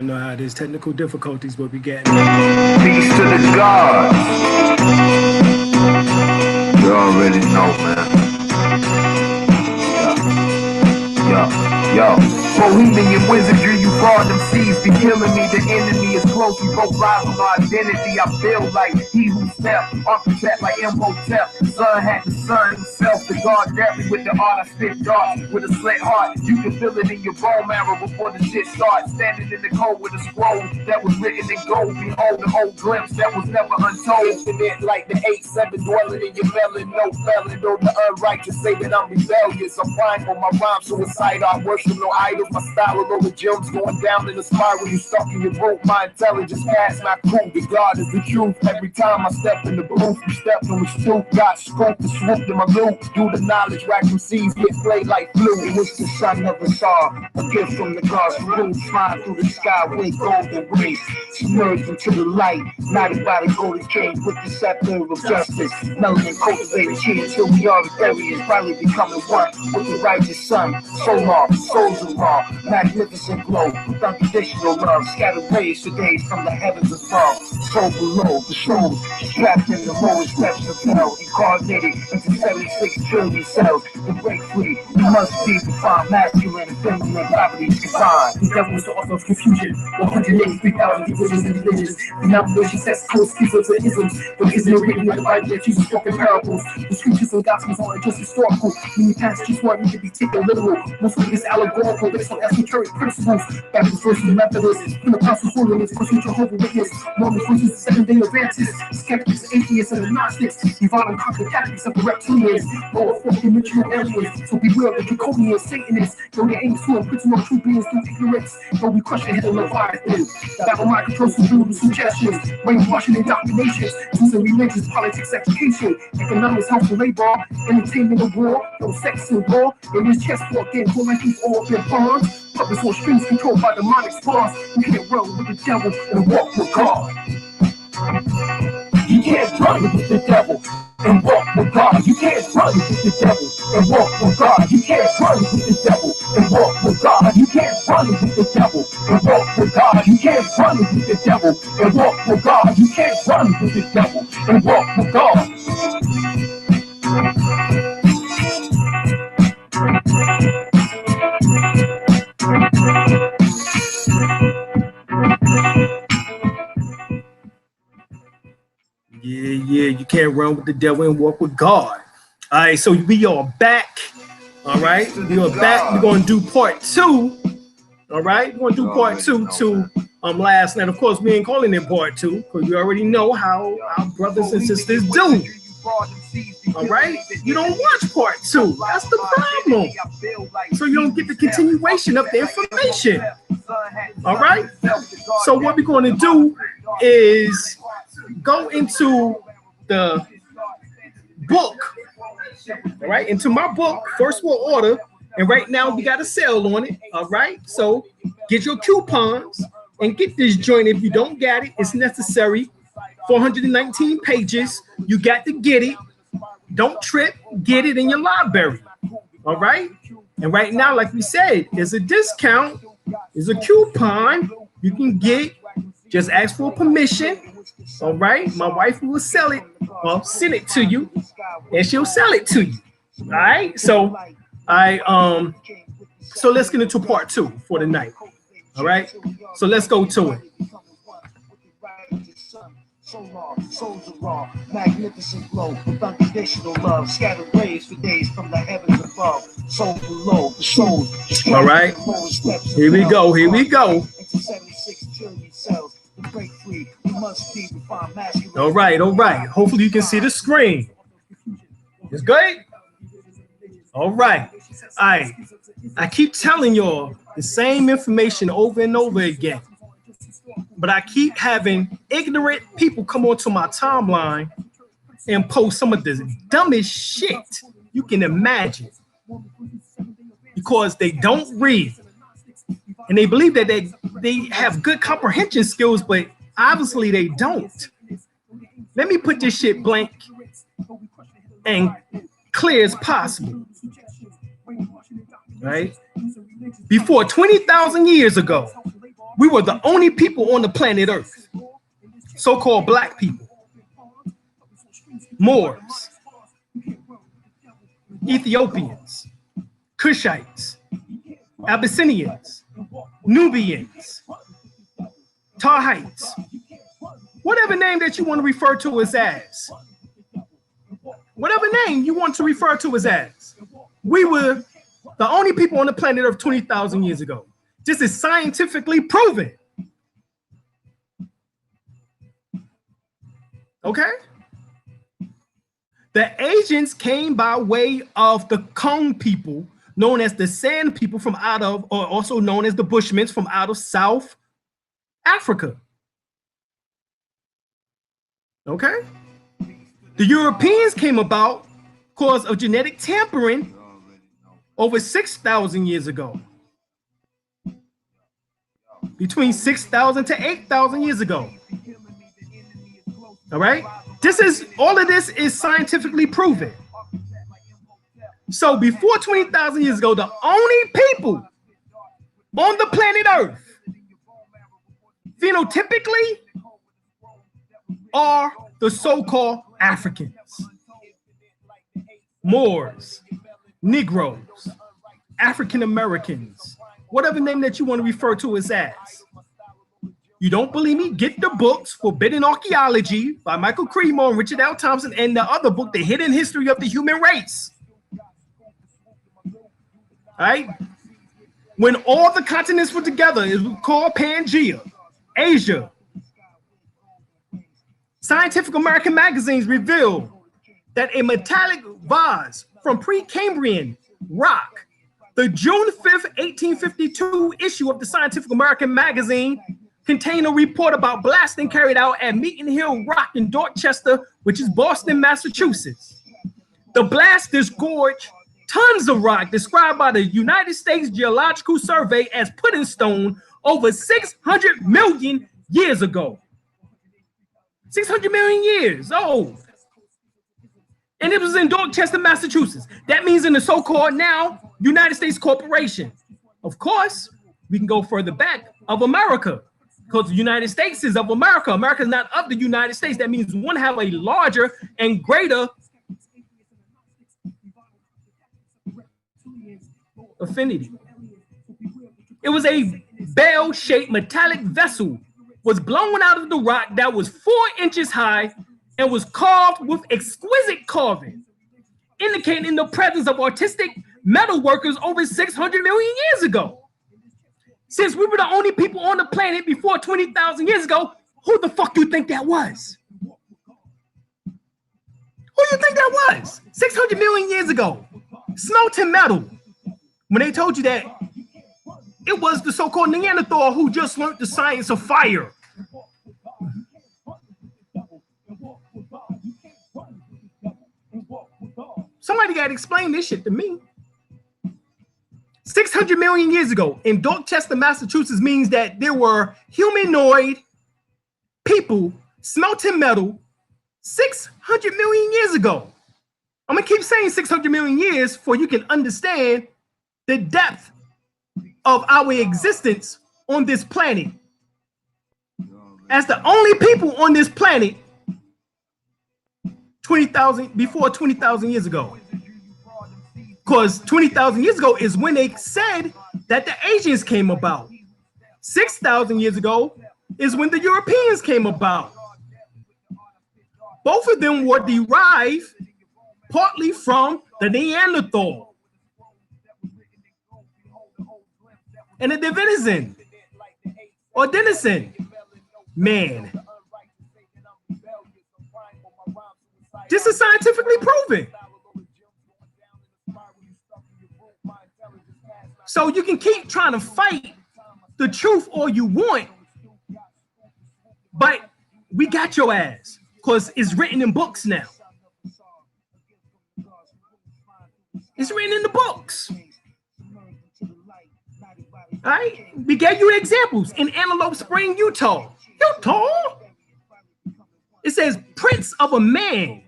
know how there's technical difficulties, but we get peace to the gods. You already know, man. Yo. Bohemian wizardry, you fraud them seas be killing me. The enemy is close, we both lies on our identity. I feel like he who stepped, architect like Imhotep. Son had to serve himself, the God deadly with the art. I spit dark with a slit heart. You can feel it in your bone marrow before the shit starts. Standing in the cold with a scroll that was written in gold. Behold the old glimpse that was never untold. Infinite like the 8-7 dwelling in your melon. No felon, though the unrighteous say that I'm rebellious. I'm flying for my rhyme suicidal. I worship no idols. My style of over gems going down in the spiral. You stuck in your rope. My intelligence past my cool. The God is the truth. Every time I step in the booth, you step in with truth. Got scope to swoop in my loop. Do the knowledge, rack from seas, get played like blue. It was the sun of a star, a gift from the gods. Blue flying through the sky with golden wings. Submerged into the light, knighted by the golden king with the scepter of justice. Melanin cultivated here until we are various, finally becoming one with the righteous sun. So long, souls are raw, magnificent glow, with unconditional love. Scattered rays for days from the heavens above. So below, the souls trapped in the lowest depths of hell, incarnated into 76 trillion cells. To break free, we must be defined, masculine and feminine properties combined. The devil is the author of confusion. 183,000 divisions and religions. Denominations, sects, codes, schisms, and isms. But isn't it written in the Bible that Jesus spoke in parables? The scriptures and gospels aren't just historical. Many passages want me to be taken literal. Most of it is allegorical, based on esoteric principles. Baptist versus Methodist, Pentecostal holiness versus Jehovah's Witness, Mormons versus Seventh-day Adventists, skeptics, atheists, and agnostics, divine and conquered Catholics of the reptilians, lower fourth-dimensional aliens. So beware of the draconian Satanists. Though their aim is to imprison on true beings through ignorance, though we crush the head of Leviathan. Battle mind control through suggestions, brainwashing indoctrinations, using religious, politics, education, economics, health and labor, entertainment and war, no sex and war, in this chessboard game, whole life is all up in pawns. Puppets on strings controlled by demonic spawns. You can't run with the devil and walk with God. You can't run with the devil and walk with God. You can't run with the devil and walk with God. You can't run with the devil and walk with God. You can't run with the devil and walk with God. You can't run with the devil and walk with God. You can't run with the devil and walk with God. Yeah, you can't run with the devil and walk with God. All right, so we are back. All right, we are back. We're going to do part 2. All right, we're going to do part 2 to last night. Of course, we ain't calling it part 2 because we already know how our brothers and sisters do. All right, you don't watch part 2. That's the problem. So you don't get the continuation of the information. All right, so what we're going to do is go into the book, all right, into my book, First World Order, and right now we got a sale on it, all right? So get your coupons and get this joint. If you don't get it, it's necessary. 419 pages, you got to get it. Don't trip, get it in your library, all right? And right now, like we said, there's a discount, there's a coupon you can get. Just ask for permission. All right, my wife will sell it, well, send it to you, and she'll sell it to you. All right, so so let's get into part 2 for the night. All right, so let's go to it. So long, souls are raw, magnificent glow, with unconditional love, scattered rays for days from the heavens above, soul below, the souls. All right, here we go, here we go. Into 76 trillion cells. Break free. We must be refined, masculine. All right. Hopefully you can see the screen. It's good. All right. I keep telling y'all the same information over and over again, but I keep having ignorant people come onto my timeline and post some of the dumbest shit you can imagine because they don't read. And they believe that they have good comprehension skills, but obviously they don't. Let me put this shit blank and clear as possible. Right? Before 20,000 years ago, We were the only people on the planet Earth, so-called black people, Moors, Ethiopians, Cushites, Abyssinians, Nubians, Tahites, whatever name that you want to refer to us as, whatever name you want to refer to us as, we were the only people on the planet Earth 20,000 years ago. This is scientifically proven. Okay? The Asians came by way of the Kong people, known as the Sand people from out of, or also known as the Bushmen from out of South Africa. Okay? The Europeans came about because of genetic tampering over 6,000 years ago. Between 6,000 to 8,000 years ago. All right? All of this is scientifically proven. So before 20,000 years ago, the only people on the planet Earth, phenotypically, are the so-called Africans, Moors, Negroes, African Americans, whatever name that you want to refer to us as. You don't believe me? Get the books Forbidden Archaeology by Michael Cremo and Richard L. Thompson, and the other book, The Hidden History of the Human Race. All right? When all the continents were together, it was called Pangea, Asia. Scientific American magazines reveal that a metallic vase from Precambrian rock, the June 5th, 1852 issue of the Scientific American magazine, contained a report about blasting carried out at Meeting Hill Rock in Dorchester, which is Boston, Massachusetts. The blast disgorged tons of rock described by the United States Geological Survey as pudding stone over 600 million years ago. 600 million years old. And it was in Dorchester, Massachusetts. That means in the so-called now United States Corporation. Of course, we can go further back of America, because the United States is of America. America is not of the United States. That means one have a larger and greater affinity. It was a bell-shaped metallic vessel, was blown out of the rock that was 4 inches high and was carved with exquisite carving, indicating the presence of artistic metal workers over 600 million years ago. Since we were the only people on the planet before 20,000 years ago, who the fuck you think that was? Who you think that was? 600 million years ago. Smelting metal. When they told you that it was the so-called Neanderthal who just learned the science of fire. Somebody got to explain this shit to me. 600 million years ago in Dorchester, Massachusetts means that there were humanoid people smelting metal 600 million years ago. I'm going to keep saying 600 million years for you can understand the depth of our existence on this planet. As the only people on this planet 20,000 years ago. Because 20,000 years ago is when they said that the Asians came about. 6,000 years ago is when the Europeans came about. Both of them were derived partly from the Neanderthal and the Denizen or Denizen man. This is scientifically proven. So you can keep trying to fight the truth all you want, but we got your ass because it's written in books now. It's written in the books. All right? We gave you examples in Antelope Spring, Utah. It says prints of a man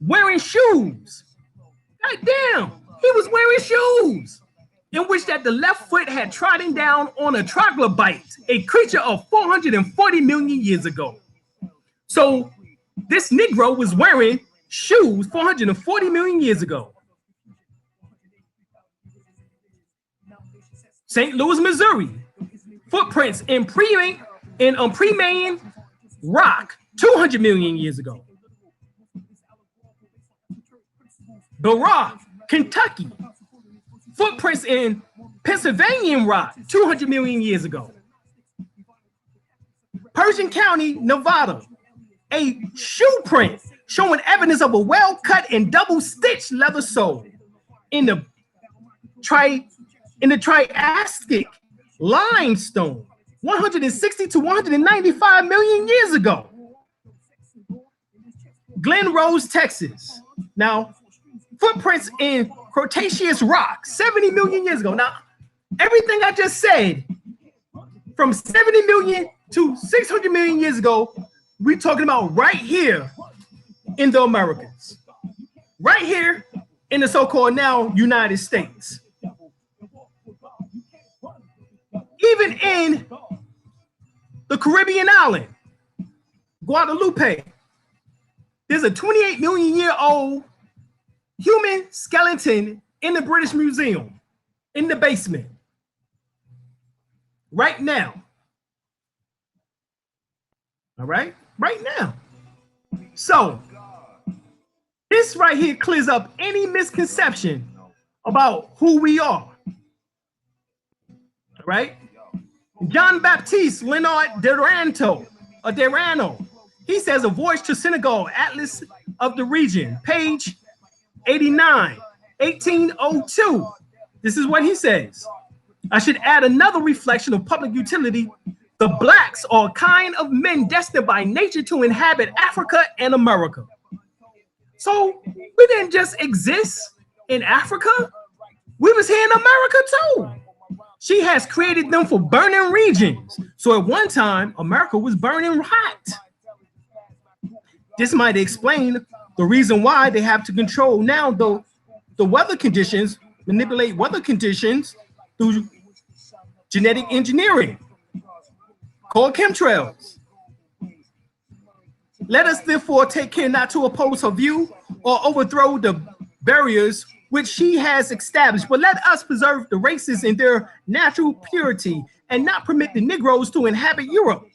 wearing shoes. God damn, he was wearing shoes. in which that the left foot had trodden down on a troglodyte, a creature of 440 million years ago. So this Negro was wearing shoes 440 million years ago. St. Louis, Missouri, footprints in pre-Mayan rock 200 million years ago. Barak, Kentucky, footprints in Pennsylvania rock 200 million years ago. Persian County, Nevada, a shoe print showing evidence of a well-cut and double-stitched leather sole in the Triassic limestone 160 to 195 million years ago. Glen Rose, Texas. Now, footprints in Cretaceous rock 70 million years ago. Now, everything I just said, from 70 million to 600 million years ago, we're talking about right here in the Americas, right here in the so-called now United States. Even in the Caribbean island, Guadeloupe, there's a 28 million year old human skeleton in the British Museum, in the basement, right now. All right, right now. So this right here clears up any misconception about who we are. All right? John Baptiste Leonard Derano, he says, A Voyage to Senegal, Atlas of the Region, page 89, 1802. This is what he says. I should add another reflection of public utility. The blacks are a kind of men destined by nature to inhabit Africa and America. So we didn't just exist in Africa. We was here in America too. She has created them for burning regions. So at one time, America was burning hot. This might explain the reason why they have to control now the weather conditions, manipulate weather conditions through genetic engineering, called chemtrails. Let us therefore take care not to oppose her view or overthrow the barriers which she has established, but let us preserve the races in their natural purity and not permit the Negroes to inhabit Europe.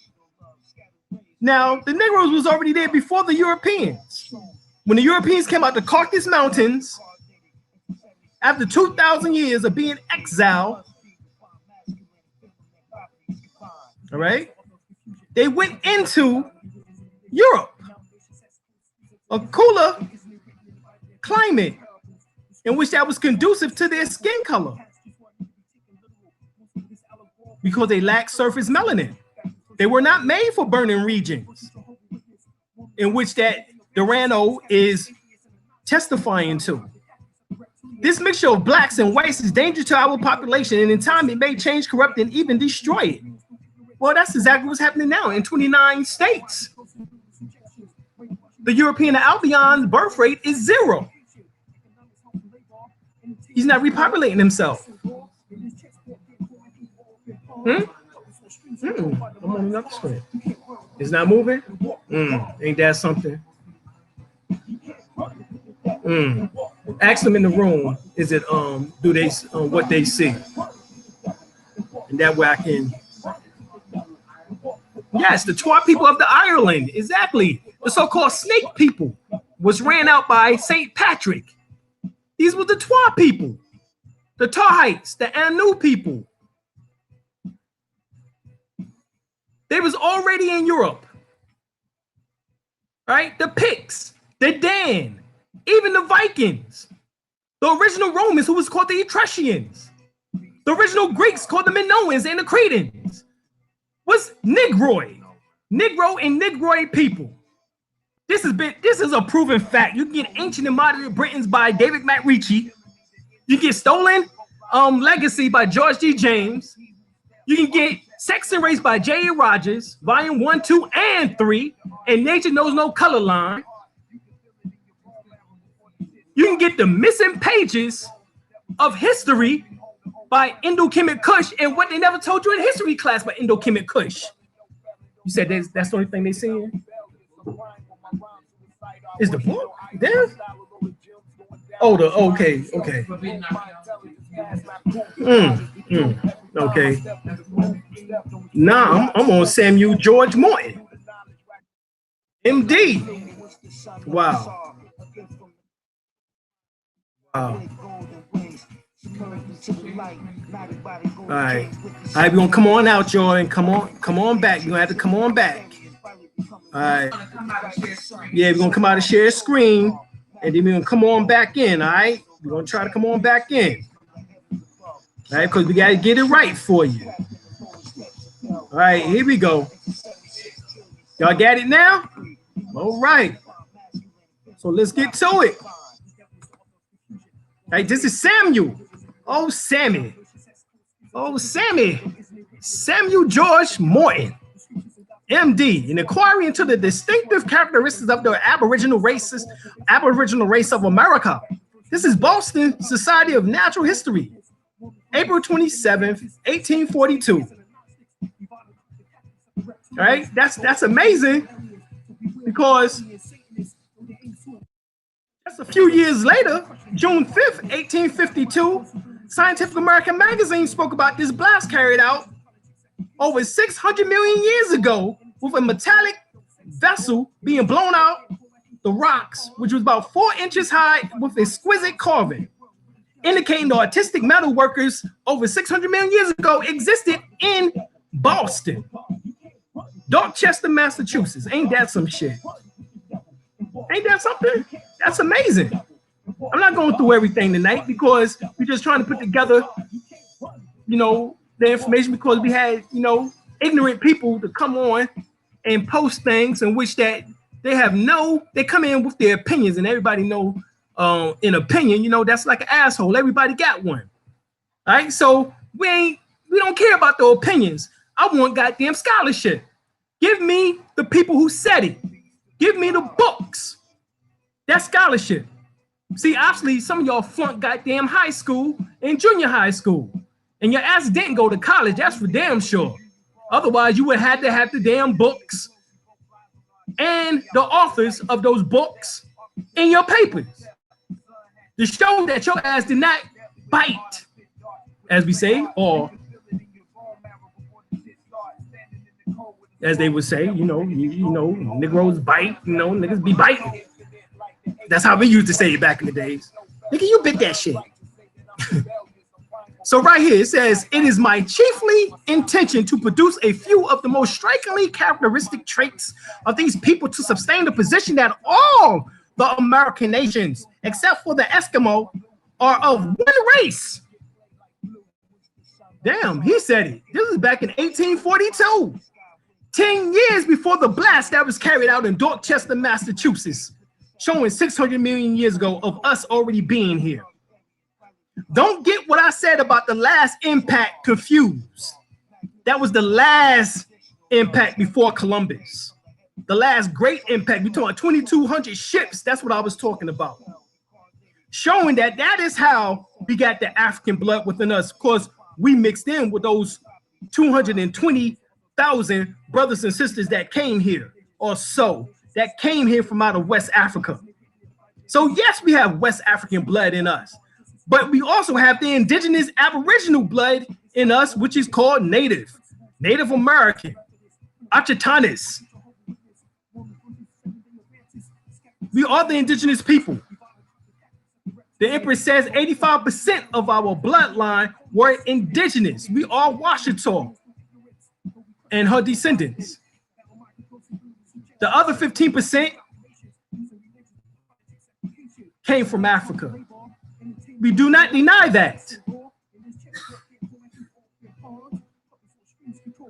Now, the Negroes was already there before the Europeans. When the Europeans came out the Caucasus Mountains, after 2,000 years of being exiled, all right, they went into Europe, a cooler climate in which that was conducive to their skin color because they lacked surface melanin. They were not made for burning regions, in which that Durano is testifying to. This mixture of blacks and whites is dangerous to our population, and in time it may change, corrupt, and even destroy it. Well, that's exactly what's happening now in 29 states. The European Albion's birth rate is 0. He's not repopulating himself. I'm on another screen. It's not moving? Ain't that something? Ask them in the room, is it do they what they see? And that way I can. Yes, the Twa people of the Ireland, exactly. The so-called snake people was ran out by St. Patrick. These were the Twa people, the Tahites, the Anu people. They was already in Europe, right? The Picts, the Dan, even the Vikings, the original Romans who was called the Etruscans, the original Greeks called the Minoans and the Cretans, was Negroid, Negro and Negroid people. This is a proven fact. You can get Ancient and Modern Britons by David McRitchie. You get Stolen Legacy by George D. James. You can get Sex and Race by J.A. Rogers, Volume 1, 2, and 3, and Nature Knows No Color Line. You can get the missing pages of history by Indo-Kemet Kush, and what they never told you in history class by Indo-Kemet Kush. You said that's the only thing they seeing? Is the book there? Oh, okay. Okay. Nah, I'm on Samuel George Morton. MD. Wow. All right, we're gonna come on out, y'all, and come on back. You're gonna have to come on back. All right. Yeah, we're gonna come out and share a screen, and then we're gonna come on back in. All right, we're gonna try to come on back in. All right, because we gotta get it right for you. All right, here we go. Y'all got it now? All right. So let's get to it. All right, this is Samuel. Oh, Sammy. Oh, Sammy. Samuel George Morton, MD, an inquiry into the distinctive characteristics of the Aboriginal race of America. This is Boston Society of Natural History, April 27th, 1842. All right, that's amazing, because that's a few years later, June 5th, 1852, Scientific American magazine spoke about this blast carried out over 600 million years ago with a metallic vessel being blown out the rocks, which was about 4 inches high with exquisite carving, indicating the artistic metal workers over 600 million years ago existed in Boston, Dorchester, Massachusetts. Ain't that some shit? Ain't that something? That's amazing. I'm not going through everything tonight because we're just trying to put together, the information, because we had, ignorant people to come on and post things in which that they come in with their opinions, and everybody know an opinion, that's like an asshole. Everybody got one. All right. So we don't care about the opinions. I want goddamn scholarship. Give me the people who said it. Give me the books. That's scholarship. See, obviously, some of y'all flunked goddamn high school and junior high school, and your ass didn't go to college. That's for damn sure. Otherwise, you would have to have the damn books and the authors of those books in your papers to show that your ass did not bite, as we say, or as they would say, Negroes bite, niggas be biting. That's how we used to say it back in the days. Nigga, you bit that shit. So right here, it says, it is my chiefly intention to produce a few of the most strikingly characteristic traits of these people to sustain the position that all the American nations, except for the Eskimo, are of one race. Damn, he said it. This is back in 1842. 10 years before the blast that was carried out in Dorchester, Massachusetts, showing 600 million years ago of us already being here. Don't get what I said about the last impact confused. That was the last impact before Columbus. The last great impact. We're talking 2,200 ships. That's what I was talking about. Showing that is how we got the African blood within us, because we mixed in with those 220,000 brothers and sisters that came here, or so, that came here from out of West Africa. So yes, we have West African blood in us, but we also have the indigenous Aboriginal blood in us, which is called Native American, Achatanis. We are the indigenous people. The Empress says 85% of our bloodline were indigenous. We are Washita and her descendants. The other 15% came from Africa. We do not deny that.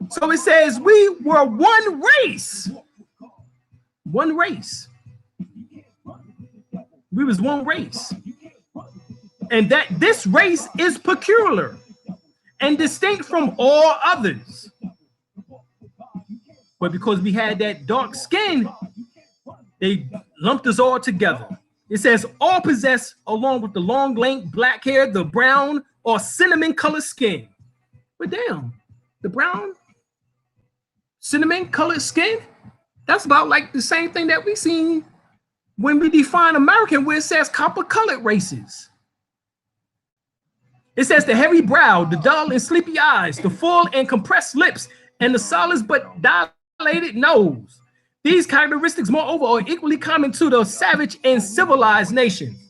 So it says we were one race. One race. We was one race. And that this race is peculiar and distinct from all others. But because we had that dark skin, they lumped us all together. It says all possess, along with the long, lank, black hair, the brown, or cinnamon colored skin. But damn, the brown cinnamon colored skin, that's about like the same thing that we seen when we define American, where it says copper colored races. It says the heavy brow, the dull and sleepy eyes, the full and compressed lips, and the solid but dilated nose. These characteristics, moreover, are equally common to the savage and civilized nations.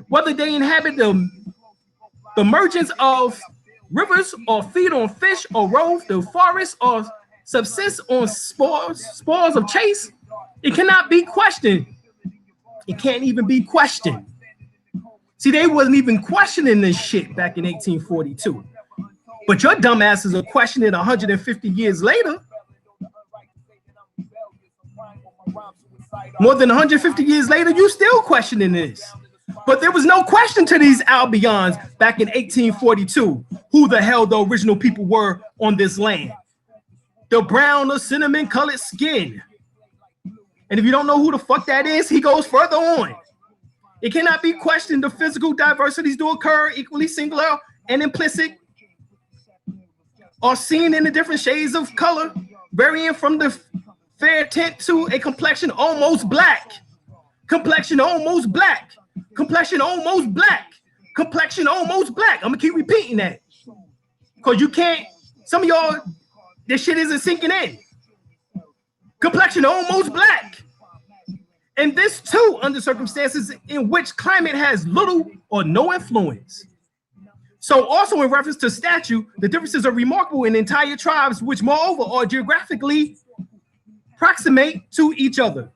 Whether they inhabit the margins of rivers or feed on fish or rove the forest or subsist on spores of chase, it cannot be questioned. It can't even be questioned. See, they wasn't even questioning this shit back in 1842. But your dumbasses are questioning it 150 years later. More than 150 years later, you still questioning this. But there was no question to these Albions back in 1842 who the hell the original people were on this land. The brown or cinnamon colored skin. And if you don't know who the fuck that is, he goes further on. It cannot be questioned the physical diversities do occur equally singular and implicit, are seen in the different shades of color, varying from the fair tint to a complexion almost black. Complexion almost black. Complexion almost black. Complexion almost black. I'm gonna keep repeating that. Because you can't, some of y'all, this shit isn't sinking in. Complexion almost black. And this too under circumstances in which climate has little or no influence. So also in reference to statue, the differences are remarkable in entire tribes, which moreover are geographically proximate to each other.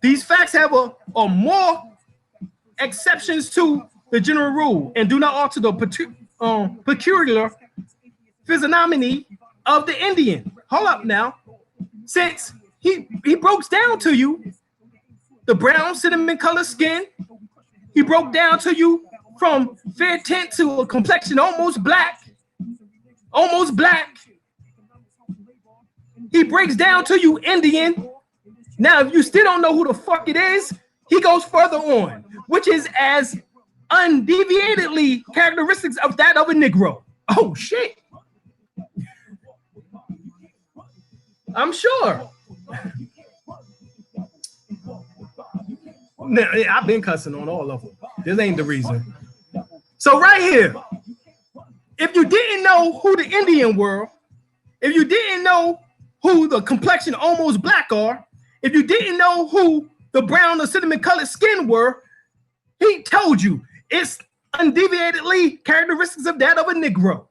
These facts have a more exceptions to the general rule and do not alter the peculiar physiognomy of the Indian. Hold up now. Since he broke down to you the brown cinnamon color skin, he broke down to you from fair tint to a complexion almost black. Almost black. He breaks down to you Indian. Now, if you still don't know who the fuck it is, he goes further on, which is as undeviatedly characteristics of that of a Negro. Oh, shit. I'm sure. Now, I've been cussing on all of them. This ain't the reason. So right here, if you didn't know who the Indian were, if you didn't know who the complexion almost black are, if you didn't know who the brown or cinnamon colored skin were, he told you it's undeviatedly characteristics of that of a Negro.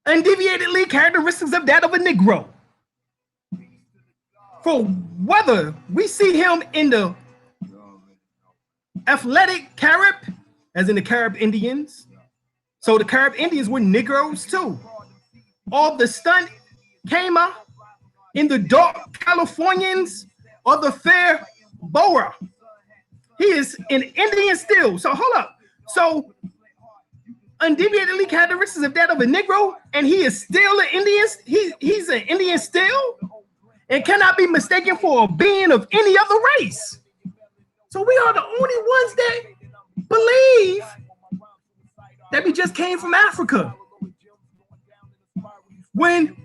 Undeviatedly characteristics of that of a Negro. For whether we see him in the athletic Carib, as in the Carib Indians, so the Carib Indians were Negroes too, or the stunt Kama in the dark Californians, or the fair Boer. He is an Indian still. So hold up. So undeviatedly characteristics of that of a Negro, and he is still an Indian. He's an Indian still, and cannot be mistaken for a being of any other race. So we are the only ones that believe that we just came from Africa, when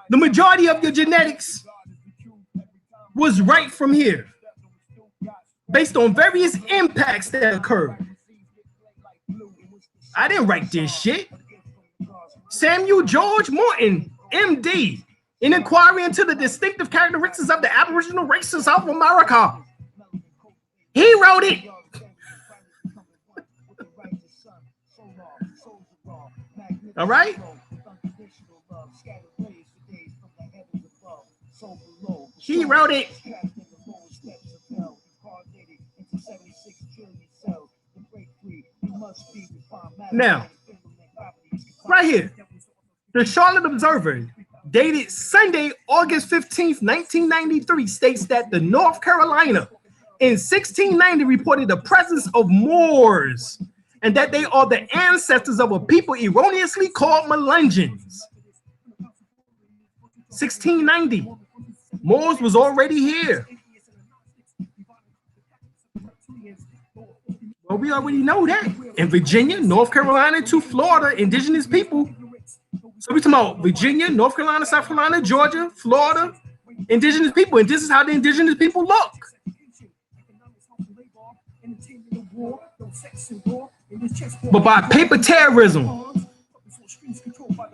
the majority of your genetics was right from here, based on various impacts that occurred. I didn't write this shit. Samuel George Morton, MD, an inquiry into the distinctive characteristics of the Aboriginal races of America. He wrote it. All right. He wrote it. Now, right here, the Charlotte Observer, dated Sunday, August 15th, 1993, states that the North Carolina in 1690 reported the presence of Moors, and that they are the ancestors of a people erroneously called Melungeons. 1690. Moors was already here. But we already know that. In Virginia, North Carolina to Florida, indigenous people. So we're talking about Virginia, North Carolina, South Carolina, Georgia, Florida, indigenous people. And this is how the indigenous people look. But by paper terrorism,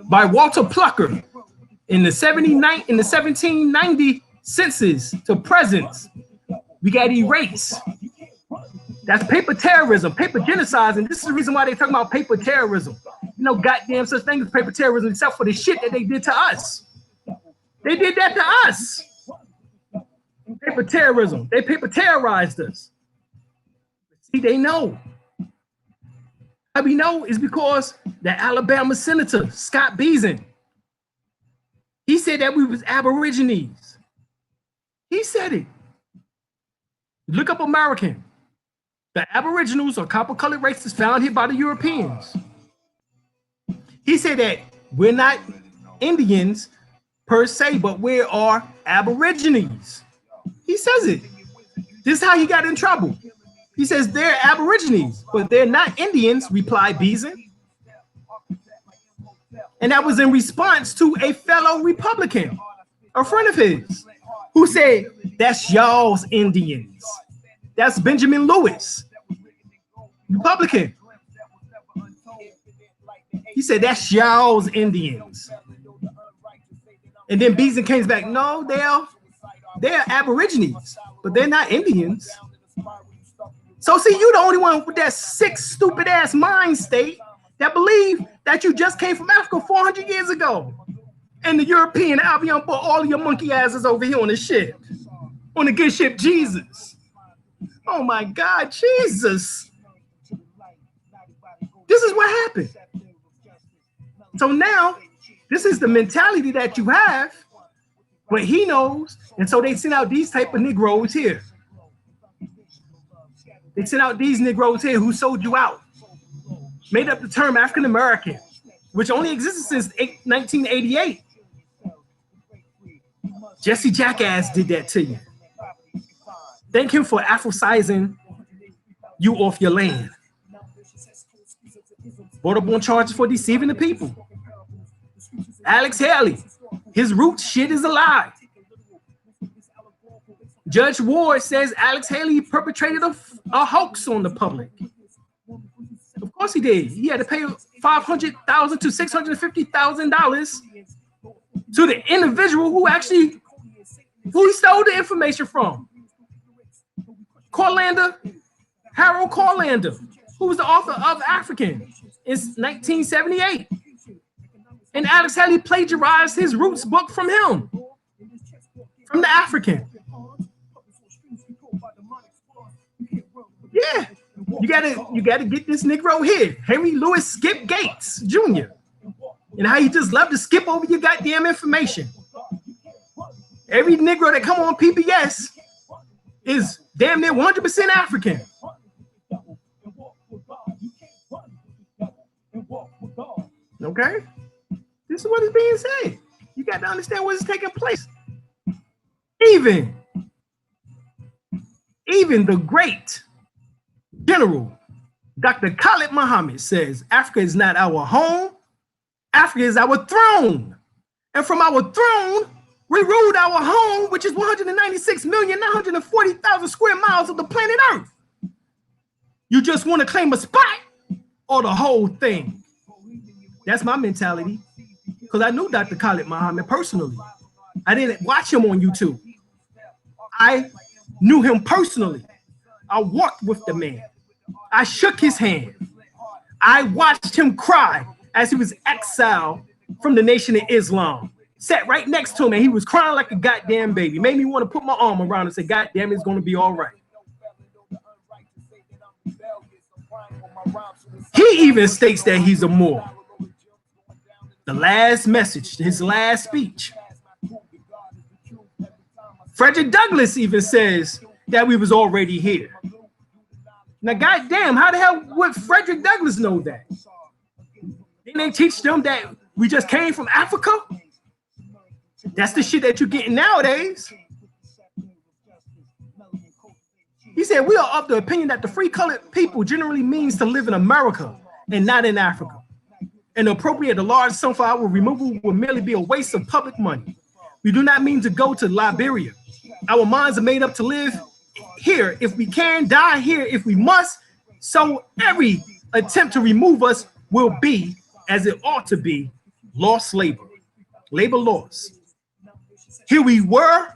by Walter Plucker in the 1790 census to present, we got erased. That's paper terrorism, paper genocide, and this is the reason why they're talking about paper terrorism. You know, goddamn such thing as paper terrorism, except for the shit that they did to us. They did that to us. Paper terrorism. They paper terrorized us. See, they know. How we know is because the Alabama Senator, Scott Beason, he said that we was Aborigines. He said it. Look up American. The Aboriginals are copper-colored races found here by the Europeans. He said that we're not Indians per se, but we are Aborigines. He says it. This is how he got in trouble. He says they're Aborigines, but they're not Indians, replied Beason. And that was in response to a fellow Republican, a friend of his, who said, that's y'all's Indians. That's Benjamin Lewis, Republican. He said, that's y'all's Indians. And then Beason came back, no, they're Aborigines, but they're not Indians. So see, you the only one with that sick, stupid ass mind state that believe that you just came from Africa 400 years ago. And the European Albion put all of your monkey asses over here on the ship, on the good ship Jesus. Oh my God, Jesus. This is what happened. So now, this is the mentality that you have, but he knows, and so they send out these type of Negroes here. They sent out these Negroes here who sold you out. Made up the term African American, which only existed since 1988. Jesse Jackass did that to you. Thank him for Afrocizing you off your land. Brought up on charges for deceiving the people. Alex Haley, his roots shit is a lie. Judge Ward says Alex Haley perpetrated a hoax on the public. Of course he did. He had to pay $500,000 to $650,000 to the individual who he stole the information from. Harold Corlander, who was the author of African in 1978. And Alex Haley plagiarized his roots book from him, from the African. Yeah, you gotta get this Negro here, Henry Louis Skip Gates Jr. And how he just love to skip over your goddamn information. Every Negro that come on PBS is damn near 100% African. Okay, this is what is being said. You got to understand what is taking place. Even the great General Dr. Khalid Muhammad says Africa is not our home. Africa is our throne. And from our throne, we ruled our home, which is 196,940,000 square miles of the planet Earth. You just want to claim a spot or the whole thing? That's my mentality. Because I knew Dr. Khalid Muhammad personally. I didn't watch him on YouTube. I knew him personally. I walked with the man. I shook his hand. I watched him cry as he was exiled from the Nation of Islam. Sat right next to him and he was crying like a goddamn baby. Made me want to put my arm around him and say, God damn, it's going to be all right. He even states that he's a Moor. The last message, his last speech. Frederick Douglass even says that we was already here. Now, goddamn, how the hell would Frederick Douglass know that? Didn't they teach them that we just came from Africa? That's the shit that you're getting nowadays. He said, we are of the opinion that the free colored people generally means to live in America and not in Africa. And appropriate a large sum for our removal will merely be a waste of public money. We do not mean to go to Liberia. Our minds are made up to live here if we can, die here if we must. So every attempt to remove us will be, as it ought to be, lost labor, labor loss. Here we were,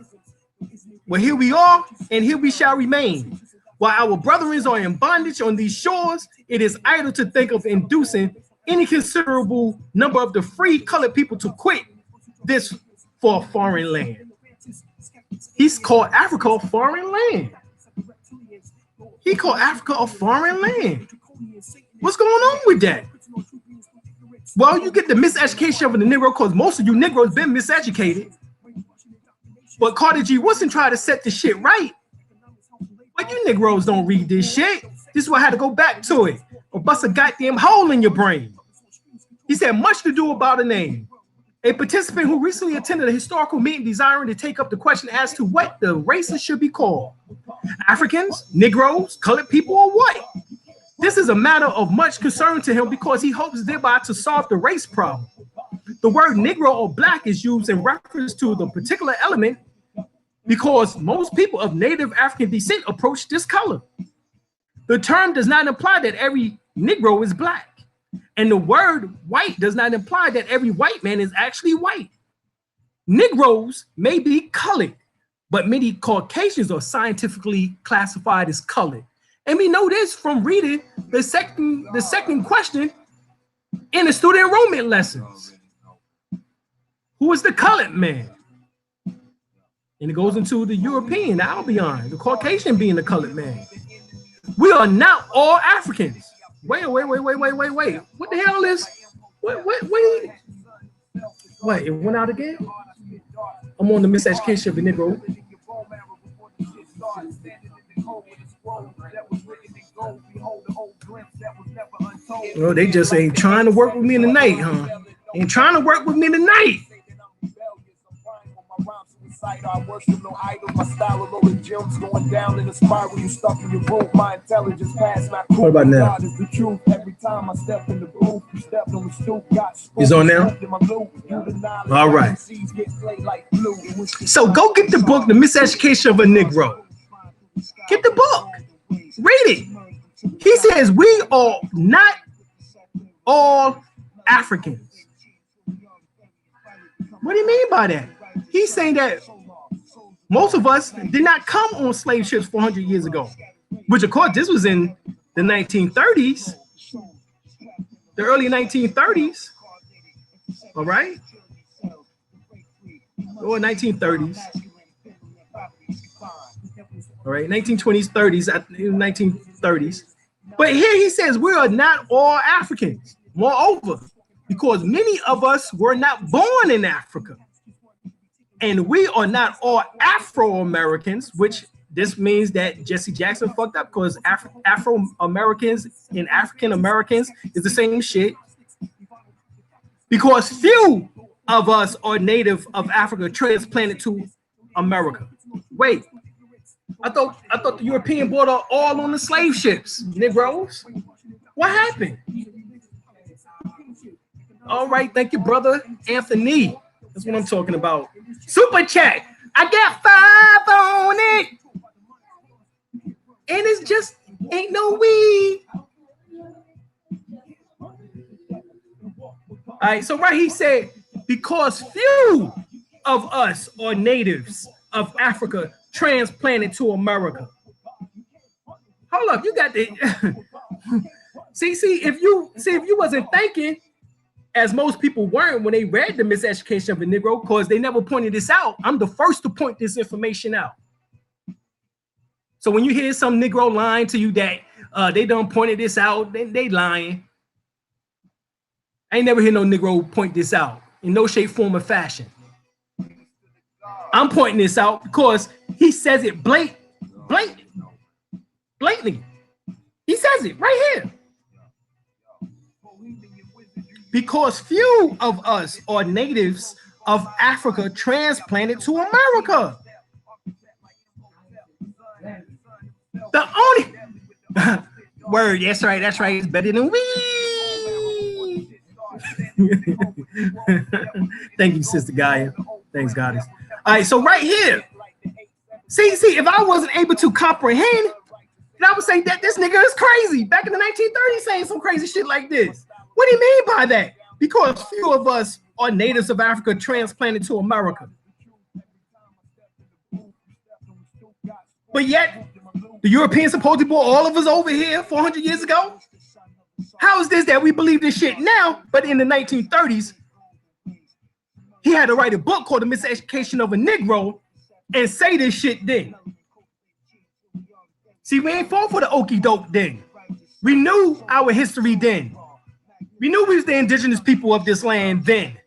well, here we are, and here we shall remain. While our brethren are in bondage on these shores, it is idle to think of inducing any considerable number of the free colored people to quit this for a foreign land. He's called Africa a foreign land. He called Africa a foreign land. What's going on with that? Well, you get the miseducation of the Negro because most of you Negroes been miseducated. But Carter G. Woodson tried to set the shit right. But you Negroes don't read this shit. This is why I had to go back to it or bust a goddamn hole in your brain. He said, much to do about a name. A participant who recently attended a historical meeting desiring to take up the question as to what the races should be called. Africans, Negroes, colored people, or what? This is a matter of much concern to him because he hopes thereby to solve the race problem. The word Negro or black is used in reference to the particular element because most people of native African descent approach this color. The term does not imply that every Negro is black. And the word white does not imply that every white man is actually white. Negroes may be colored, but many Caucasians are scientifically classified as colored. And we know this from reading the second question in the student enrollment lessons. Who is the colored man? And it goes into the European, the Albion, the Caucasian being the colored man. We are not all Africans. Wait. What the hell is, wait, it went out again? I'm on the miseducation of the Negro. Oh, they just ain't trying to work with me tonight, huh? Ain't trying to work with me tonight. I worship no idol, my style of loaded gems going down in the spiral. You stuck in your room, my intelligence past my cool. What about now? God is the truth. Every time I step in the booth, you step on the stoop, got is on now? All right. So go get the book, The Miseducation of a Negro. Get the book. Read it. He says we are not all Africans. What do you mean by that? He's saying that most of us did not come on slave ships 400 years ago, which of course this was in the 1930s, the early 1930s, all right? Or 1930s, all right, 1920s, 30s, 1930s. But here he says we are not all Africans. Moreover, because many of us were not born in Africa. And we are not all Afro-Americans, which this means that Jesse Jackson fucked up because Afro-Americans and African-Americans is the same shit. Because few of us are native of Africa transplanted to America. Wait, I thought the European brought all on the slave ships, Negroes. What happened? All right, thank you, brother Anthony. That's what I'm talking about. Super chat. I got 5 on it. And it's just ain't no weed. All right, so right he said, because few of us are natives of Africa transplanted to America. Hold up, you got the see if you wasn't thinking, as most people weren't when they read The Miseducation of a Negro, because they never pointed this out. I'm the first to point this information out. So when you hear some Negro lying to you that they done pointed this out, then they lying. I ain't never hear no Negro point this out in no shape, form, or fashion. I'm pointing this out because he says it blatantly. He says it right here. Because few of us are natives of Africa transplanted to America. The only word, that's right, it's better than we. Thank you, Sister Gaia. Thanks, Goddess. All right, so right here, see, if I wasn't able to comprehend, then I would say that this nigga is crazy. Back in the 1930s, saying some crazy shit like this. What do you mean by that? Because few of us are natives of Africa transplanted to America. But yet, the Europeans supposedly brought all of us over here 400 years ago. How is this that we believe this shit now, but in the 1930s, he had to write a book called The Miseducation of a Negro and say this shit then? See, we ain't fall for the okie doke then. We knew our history then. We knew we was the indigenous people of this land then.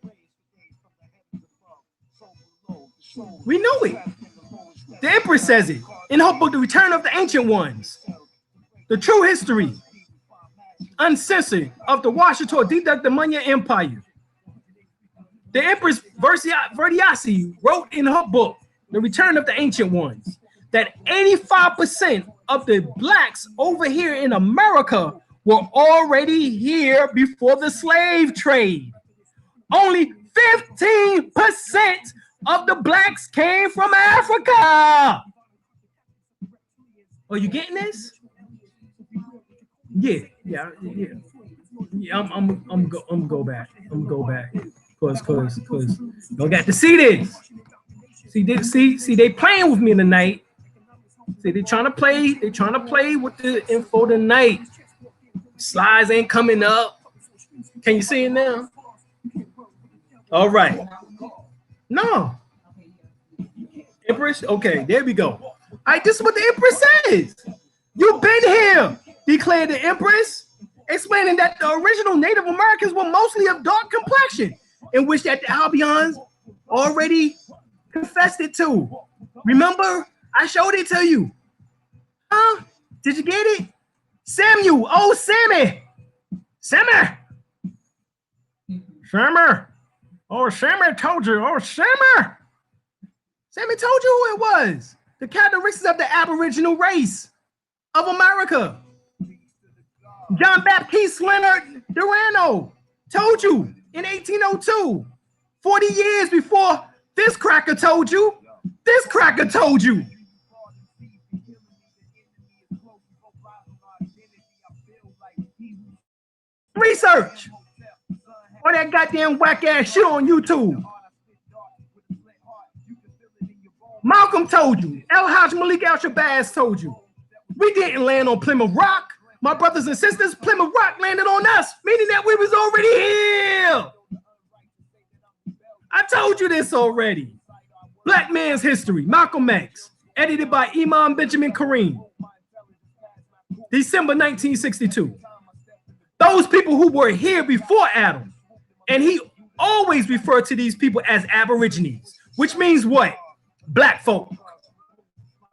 We knew it. The Empress says it in her book, The Return of the Ancient Ones. The true history, uncensored, of the Washington Deductimania Empire. The Empress Verdiasi wrote in her book, The Return of the Ancient Ones, that 85% of the blacks over here in America were already here before the slave trade. Only 15% of the blacks came from Africa. Are you getting this? Yeah. I'm go back. Cause y'all got to see this. See, they playing with me tonight. See, they trying to play with the info tonight. Slides ain't coming up. Can you see it now? All right. No. Empress? Okay, there we go. All right, this is what the Empress says. You've been here, declared the Empress, explaining that the original Native Americans were mostly of dark complexion, in which that the Albions already confessed it to. Remember, I showed it to you. Huh? Did you get it? Samuel, oh Sammy. Oh, Sammy told you. Oh, Sammy told you who it was. The characteristics of the Aboriginal race of America. John Baptiste Leonard Durano told you in 1802, 40 years before this cracker told you. Research or that goddamn whack ass shit on YouTube. Malcolm told you. El Hajj Malik Al-Shabazz told you. We didn't land on Plymouth Rock. My brothers and sisters, Plymouth Rock landed on us, meaning that we was already here. I told you this already. Black Man's History, Malcolm X, edited by Imam Benjamin Kareem. December 1962. Those people who were here before Adam, and he always referred to these people as Aborigines, which means what? Black folk.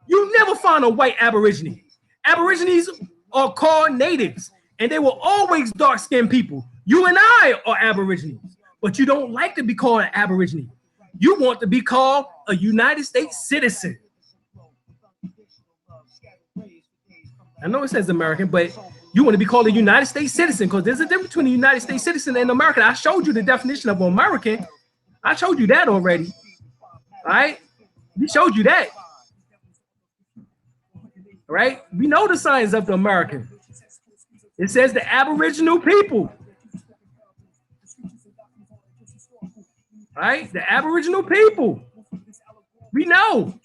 You never find a white Aborigine. Aborigines are called natives, and they were always dark-skinned people. You and I are Aborigines, but you don't like to be called an Aborigine. You want to be called a United States citizen. I know it says American, but you want to be called a United States citizen because there's a difference between a United States citizen and American. I showed you the definition of American. I showed you that already. All right? We showed you that. All right? We know the signs of the American. It says the Aboriginal people. All right? The Aboriginal people. We know.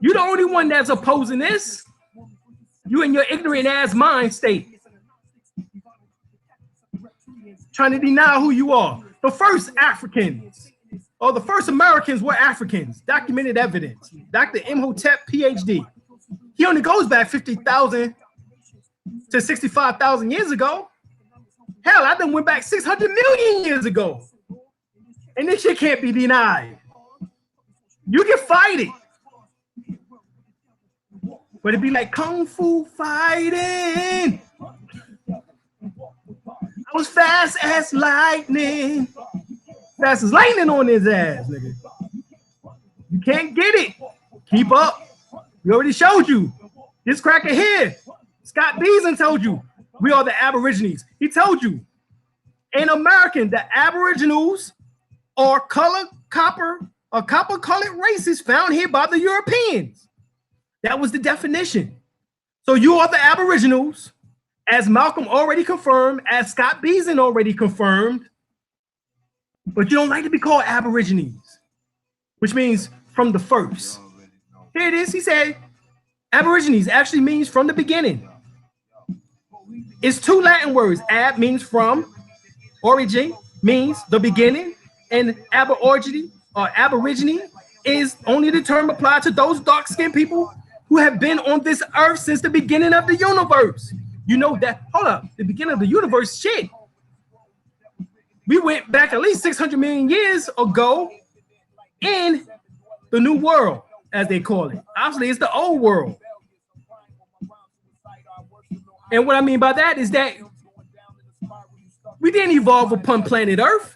You're the only one that's opposing this. You in your ignorant ass mind state. Trying to deny who you are. The first Africans, or the first Americans were Africans. Documented evidence. Dr. Imhotep, PhD. He only goes back 50,000 to 65,000 years ago. Hell, I done went back 600 million years ago. And this shit can't be denied. You can fight it. But it'd be like Kung Fu fighting. I was fast as lightning. Fast as lightning on his ass, nigga. You can't get it. Keep up. We already showed you. This cracker here, Scott Beason told you, we are the Aborigines. He told you, in American, the Aboriginals are copper-colored races found here by the Europeans. That was the definition. So you are the Aboriginals, as Malcolm already confirmed, as Scott Beason already confirmed, but you don't like to be called Aborigines, which means from the first. Here it is. He said, Aborigines actually means from the beginning. It's two Latin words. Ab means from, origin means the beginning, and aborigine or aborigine is only the term applied to those dark-skinned people who have been on this earth since the beginning of the universe. You know that, hold up, the beginning of the universe, shit. We went back at least 600 million years ago in the new world, as they call it. Obviously, it's the old world. And what I mean by that is that we didn't evolve upon planet Earth.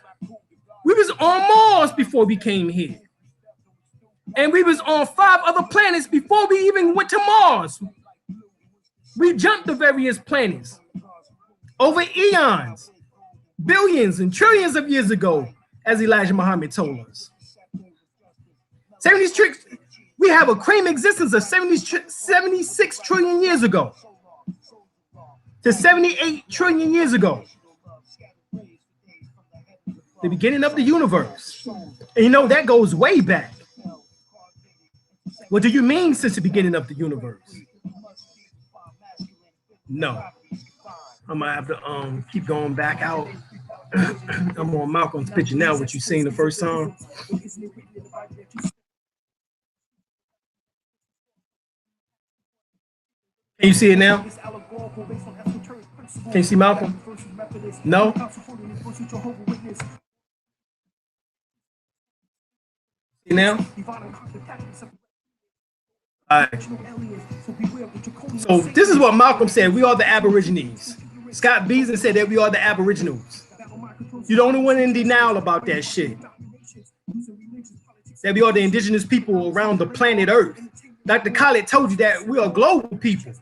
We was on Mars before we came here. And we was on 5 other planets before we even went to Mars. We jumped the various planets over eons, billions and trillions of years ago, as Elijah Muhammad told us. 76, we have a cream existence of 76 trillion years ago to 78 trillion years ago. The beginning of the universe. And you know, that goes way back. What do you mean since the beginning of the universe? No. I'm gonna have to keep going back out. I'm on Malcolm's picture now, what you seen the first time. Can you see it now? Can you see Malcolm? No? See now? All right. So this is what Malcolm said. We are the Aborigines. Scott Beason said that we are the Aboriginals. You're the only one in denial about that shit. That we are the indigenous people around the planet Earth. Dr. Khaled told you that we are global people.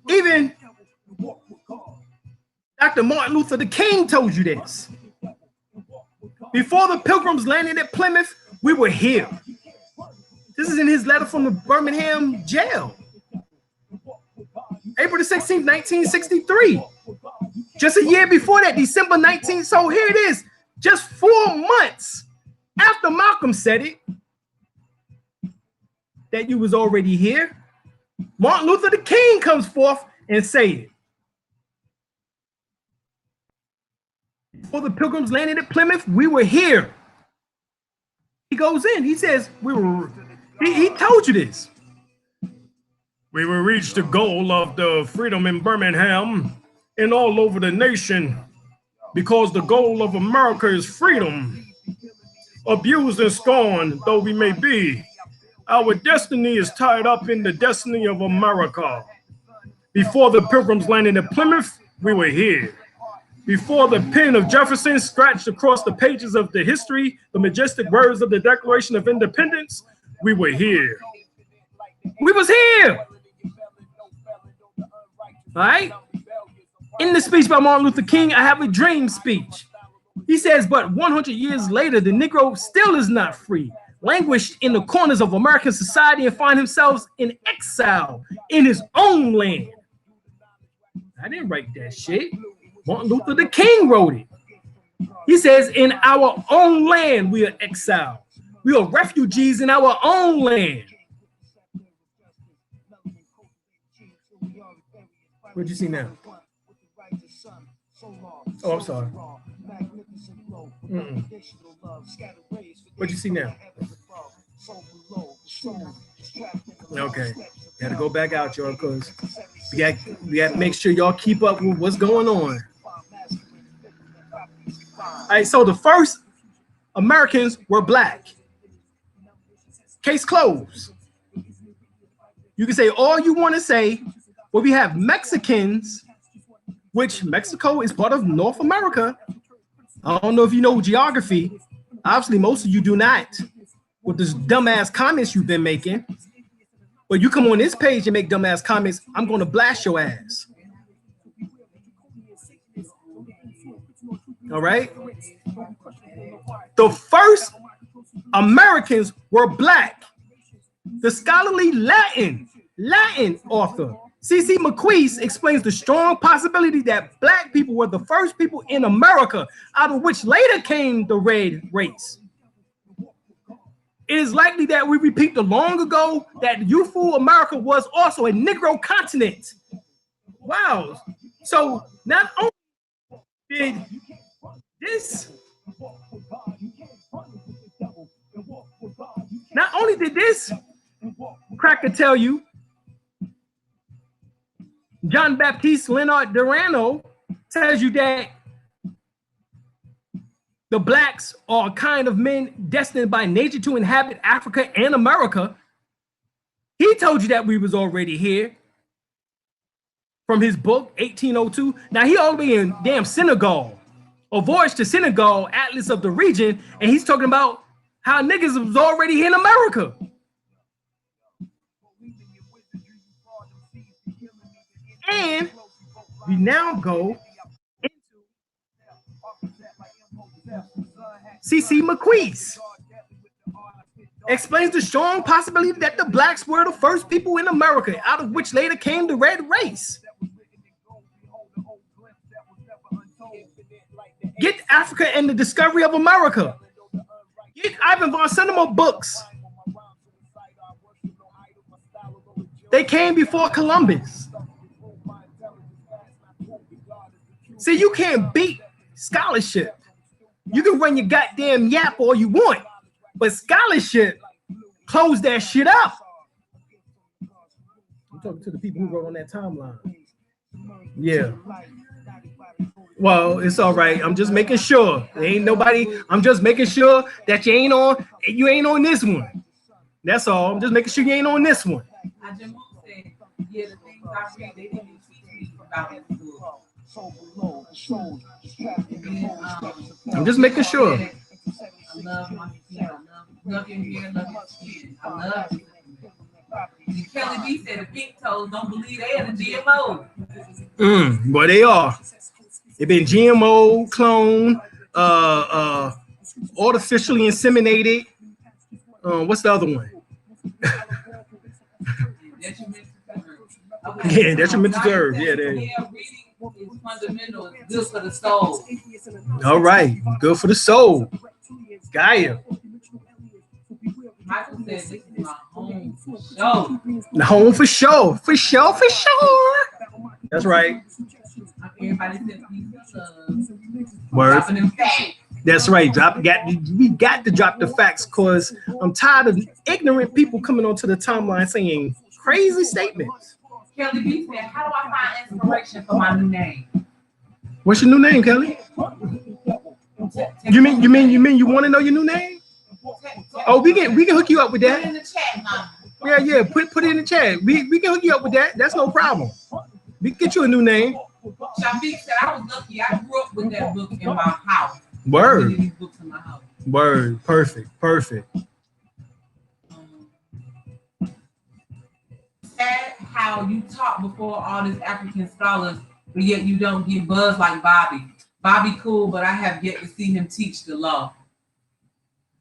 Even Dr. Martin Luther King told you this. Before the Pilgrims landed at Plymouth, we were here. This is in his letter from the Birmingham jail. April the 16th, 1963. Just a year before that, December 19th. So here it is, just 4 months after Malcolm said it, that you was already here. Martin Luther King comes forth and say it. Before the Pilgrims landed at Plymouth, we were here. He goes in, he says, he told you this. We will reach the goal of the freedom in Birmingham and all over the nation because the goal of America is freedom. Abused and scorned though we may be, our destiny is tied up in the destiny of America. Before the Pilgrims landed at Plymouth, we were here. Before the pen of Jefferson scratched across the pages of the history, the majestic words of the Declaration of Independence, we were here. We was here. All right? In the speech by Martin Luther King, I have a dream speech. He says, but 100 years later, the Negro still is not free, languished in the corners of American society and find himself in exile in his own land. I didn't write that shit. Martin Luther King wrote it. He says, in our own land, we are exiled. We are refugees in our own land. What'd you see now? Oh, I'm sorry. What'd you see now? Okay, gotta go back out, y'all, because we got to make sure y'all keep up with what's going on. All right, so the first Americans were black. Case closed. You can say all you want to say, but we have Mexicans, which Mexico is part of North America. I don't know if you know geography. Obviously, most of you do not. with this dumbass comments you've been making. But you come on this page and make dumbass comments, I'm going to blast your ass. All right. The first Americans were black. The scholarly Latin author C.C. McQueese explains the strong possibility that black people were the first people in America, out of which later came the red race. It is likely that we repeat the long ago that youthful America was also a Negro continent. Wow. So not only did this cracker tell you, John Baptiste Leonard Durano tells you that the blacks are a kind of men destined by nature to inhabit Africa and America. He told you that we was already here from his book, 1802. Now he all the way in damn Senegal, A Voyage to Senegal, Atlas of the Region, and he's talking about how niggas was already here in America. And we now go into C.C. McQueese. Explains the strong possibility that the blacks were the first people in America, out of which later came the red race. Get Africa and the Discovery of America. Get Ivan von Cinema books. They came before Columbus. See, you can't beat scholarship. You can run your goddamn yap all you want, but scholarship, close that shit up. I'm talking to the people who wrote on that timeline. Yeah. Well, it's all right. I'm just making sure. There ain't nobody. I'm just making sure that you ain't on this one. That's all. I'm just making sure you ain't on this one. I just said, yeah, the things I read, they didn't teach me about it. I'm just making sure. I love my skin. I love your hair, love your skin. I love you. And Kelly B said the pink toes don't believe they are the GMO. Well, they are. They've been GMO, clone, artificially inseminated. What's the other one? Yeah, detrimental to earth. Yeah, there. It's fundamental. It's good for the soul. All right, good for the soul. Gaia. Michael said this is my home for sure. The home for sure. For sure, for sure. That's right. Everybody said Word. That's right. We got to drop the facts because I'm tired of ignorant people coming onto the timeline saying crazy statements. Kelly B said, how do I find inspiration for my new name? What's your new name, Kelly? You mean you want to know your new name? Oh, we can hook you up with that. Put it in the chat, Mama. Yeah, put it in the chat. We can hook you up with that. That's no problem. We can get you a new name. Shafiq said I was lucky. I grew up with that book in my house. Word. These books in my house. Word. Perfect. Sad how you talk before all these African scholars, but yet you don't get buzz like Bobby. Bobby cool, but I have yet to see him teach the law.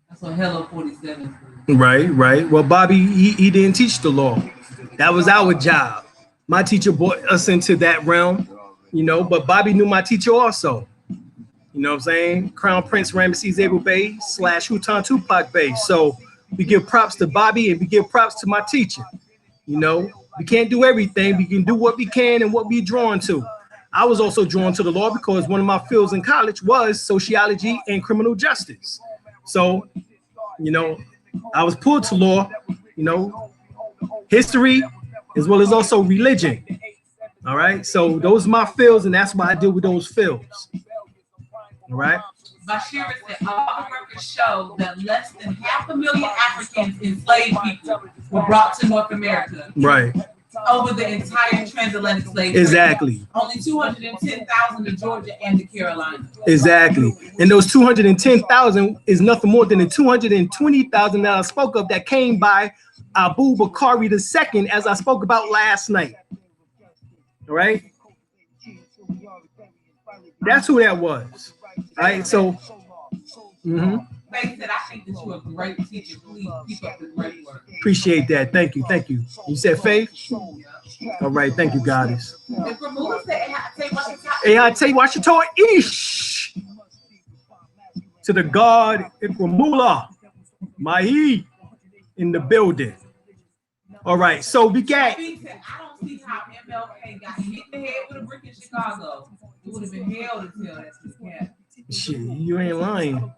That's what Hello 47 is. Right. Well, Bobby, he didn't teach the law. That was our job. My teacher brought us into that realm, but Bobby knew my teacher also. You know what I'm saying? Crown Prince Ramesses Abel Bey / Hutan Tupac Bey. So we give props to Bobby and we give props to my teacher. We can't do everything. We can do what we can and what we're drawn to. I was also drawn to the law because one of my fields in college was sociology and criminal justice. So, I was pulled to law, history, as well as also religion. All right. So those are my fields, and that's why I deal with those fields. All right. Bashir said all records show that less than 500,000 Africans enslaved people were brought to North America. Right. over the entire transatlantic slave trade. Exactly. Only 210,000 to Georgia and the Carolinas. Exactly. And those 210,000 is nothing more than the 220,000 that I spoke of that came by Abu Bakari II, as I spoke about last night. All right. That's who that was. All right. So, Faith said, I think that you're a great teacher. Please keep up the great work. Appreciate that. Thank you. Thank you. You said Faith? All right. Thank you, Goddess. Hey, I tell you, watch your toy. Ish. To the God, Ikramula, Mahi, in the building. All right. So we got. I don't see how MLK got hit in the head with a brick in Chicago. It would have been hell to tell that's his cat. Shit, you ain't lying.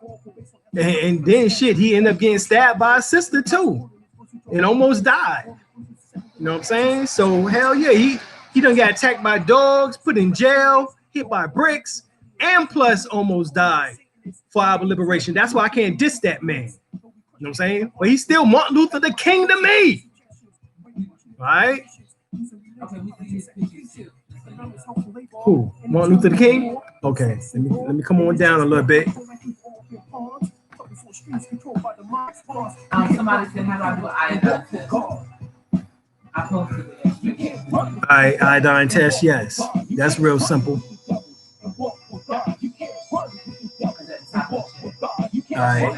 And then shit, he ended up getting stabbed by a sister too, and almost died. You know what I'm saying? So hell yeah, he done got attacked by dogs, put in jail, hit by bricks, and plus almost died for our liberation. That's why I can't diss that man. You know what I'm saying? But he's still Martin Luther the King to me. All right? Who? Martin Luther the King? Okay, let me come on down a little bit. Somebody said, how do I do an iodine test? I posted it. All right, iodine test, yes. That's real simple. All right.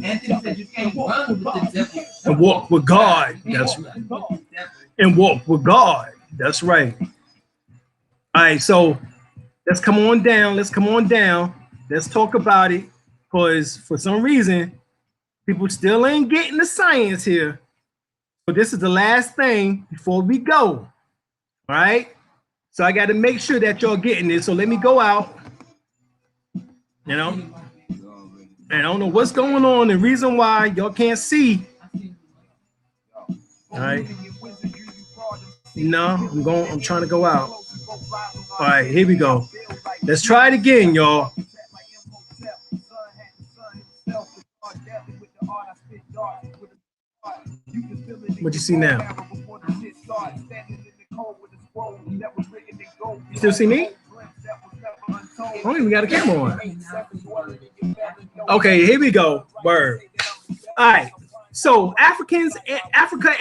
Anthony said you can't run with the devil. And walk with God. That's right. And walk with God. That's right. All right, so let's come on down. Let's come on down. Let's talk about it, because for some reason, people still ain't getting the science here. So this is the last thing before we go. All right. So I got to make sure that y'all getting this. So let me go out. You know, and I don't know what's going on. The reason why y'all can't see. All right. No, I'm trying to go out. All right, here we go. Let's try it again, y'all. What you see now? You still see me? I don't even got a camera on. Okay, here we go. Word. All right. So Africa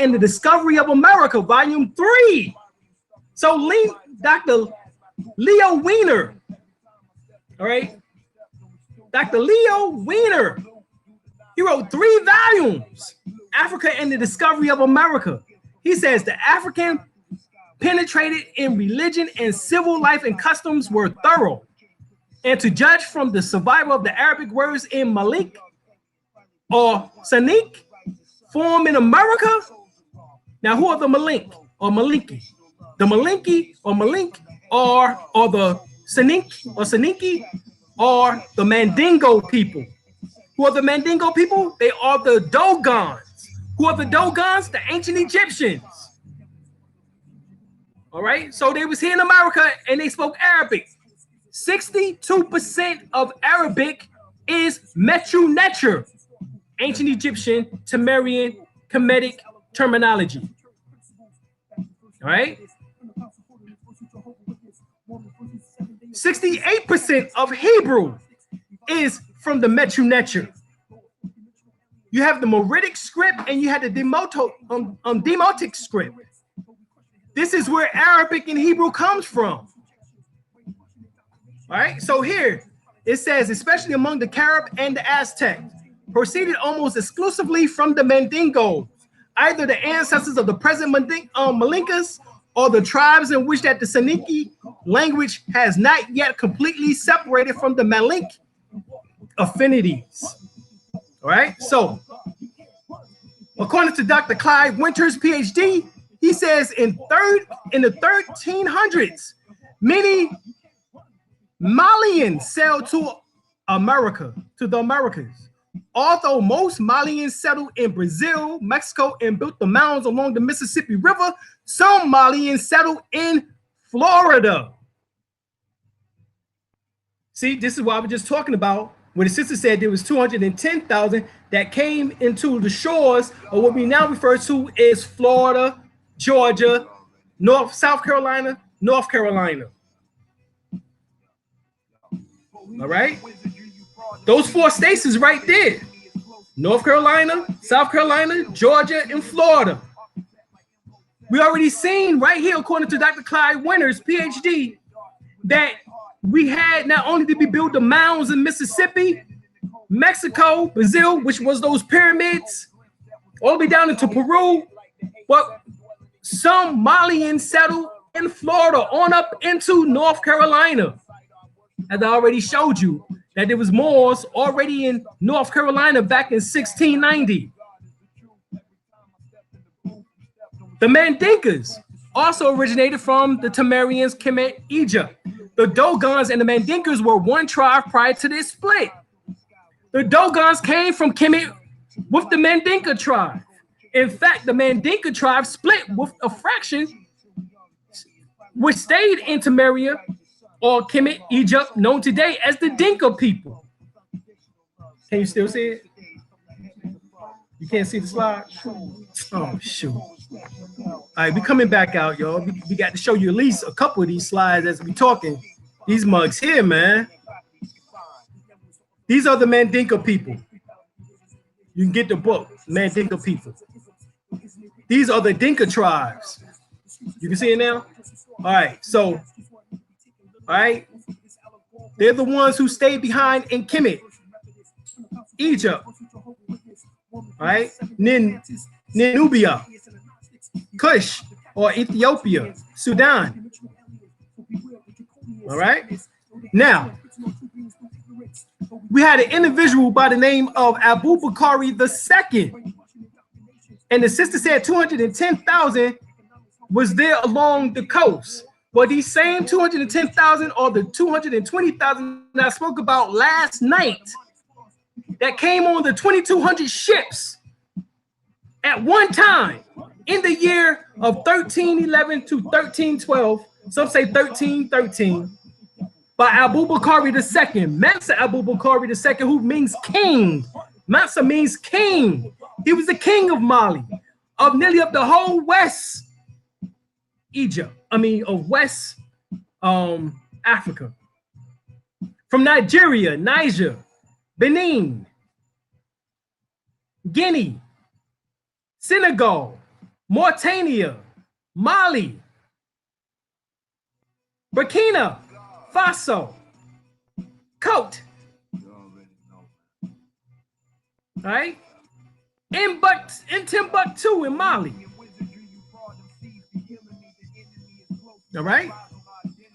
and the Discovery of America, Volume 3. So Dr. Leo Weiner. All right. Dr. Leo Weiner. He wrote 3 volumes. Africa and the Discovery of America. He says the African penetrated in religion and civil life and customs were thorough. And to judge from the survival of the Arabic words in Malik or Sanik form in America. Now, who are the Malik or Malinki? The Malinki or Malink or the Sanik or Saniki or the Mandingo people. Who are the Mandingo people? They are the Dogons. Who are the Dogons? The ancient Egyptians. All right, so they was here in America and they spoke Arabic. 62% of Arabic is Metru Neter, ancient Egyptian, Temerian, Kemetic terminology. All right. 68% of Hebrew is from the Metru Neter. You have the Moritic script and you have the Demotic script. This is where Arabic and Hebrew comes from. All right, so here it says, especially among the Carib and the Aztec, proceeded almost exclusively from the Mandingos, either the ancestors of the present Malinkas or the tribes in which that the Saniki language has not yet completely separated from the Malink affinities. All right, so according to Dr. Clyde Winters, PhD, he says in the 1300s, many Malians sailed to America, to the Americas. Although most Malians settled in Brazil, Mexico, and built the mounds along the Mississippi River, some Malians settled in Florida. See, this is what I was just talking about where the sister said there was 210,000 that came into the shores of what we now refer to as Florida, Georgia, South Carolina, North Carolina. All right? Those 4 states is right there. North Carolina, South Carolina, Georgia, and Florida. We already seen right here, according to Dr. Clyde Winters, PhD, that we had not only did we build the mounds in Mississippi, Mexico, Brazil, which was those pyramids, all the way down into Peru, but some Malians settled in Florida on up into North Carolina. As I already showed you, that there was Moors already in North Carolina back in 1690. The Mandinkas also originated from the Tamarians, Kemet, Egypt. The Dogons and the Mandinkas were one tribe prior to this split. The Dogons came from Kemet with the Mandinka tribe. In fact, the Mandinka tribe split with a fraction which stayed in Tamaria or Kemet, Egypt, known today as the Dinka people. Can you still see it? You can't see the slide? Oh, shoot. All right, we coming back out, y'all. We got to show you at least a couple of these slides as we talking. These mugs here, man. These are the Mandinka people. You can get the book, Mandinka people. These are the Dinka tribes. You can see it now? All right, so, all right. They're the ones who stayed behind in Kemet, Egypt, all right? Nubia, Kush, or Ethiopia, Sudan. All right. Now, we had an individual by the name of Abu Bakari II, and the sister said 210,000 was there along the coast. But these same 210,000 or the 220,000 that I spoke about last night that came on the 2,200 ships at one time in the year of 1311 to 1312, some say 1313, by Abu Bakari II, Mansa Abu Bakari II, who means king. Mansa means king. He was the king of Mali, of nearly of the whole West Egypt. Of West Africa. From Nigeria, Niger, Benin, Guinea, Senegal, Mauritania, Mali, Burkina Faso, Cote, all right, in Timbuktu in Mali. All right.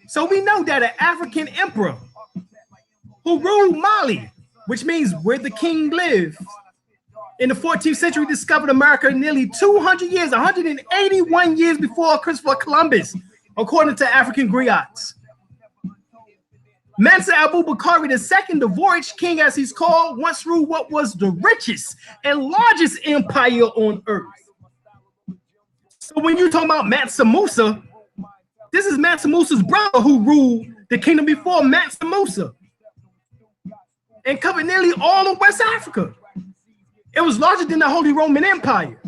So we know that an African emperor who ruled Mali, which means where the king lived, in the 14th century discovered America nearly 200 years, 181 years before Christopher Columbus, according to African griots. Mansa Abu Bakari II, the voyage king as he's called, once ruled what was the richest and largest empire on earth. So when you talk about Mansa Musa, this is Mansa Musa's brother who ruled the kingdom before Mansa Musa and covered nearly all of West Africa. It was larger than the Holy Roman Empire.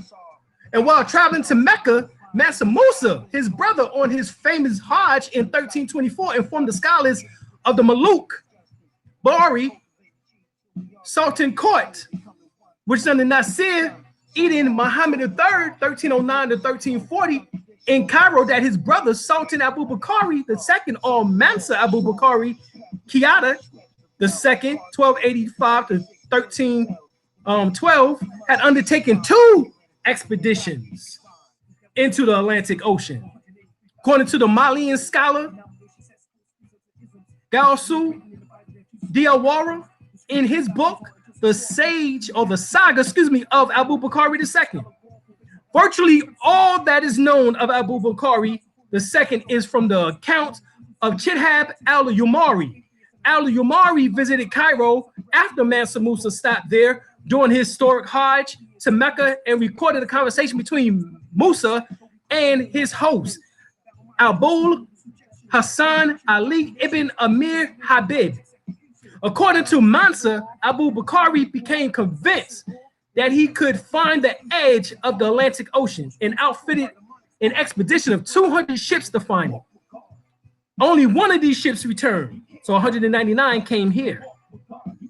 And while traveling to Mecca, Mansa Musa, his brother, on his famous Hajj in 1324, informed the scholars of the Maluk, Bari, Sultan Court, which is under Nasir Eddin Muhammad III, 1309 to 1340, in Cairo, that his brother Sultan Abu Bakari II, or Mansa Abu Bakari Kiata II, 1285 to 1312, had undertaken 2 expeditions into the Atlantic Ocean. According to the Malian scholar Gausu Diawara, in his book, The Saga of Abu Bakari II. Virtually all that is known of Abu Bakari II is from the account of Chithab al-Umari. Al-Umari visited Cairo after Mansa Musa stopped there during his historic Hajj to Mecca and recorded a conversation between Musa and his host, Abul Hassan Ali ibn Amir Habib. According to Mansa, Abu-Bakari became convinced that he could find the edge of the Atlantic Ocean and outfitted an expedition of 200 ships to find it. Only one of these ships returned, so 199 came here.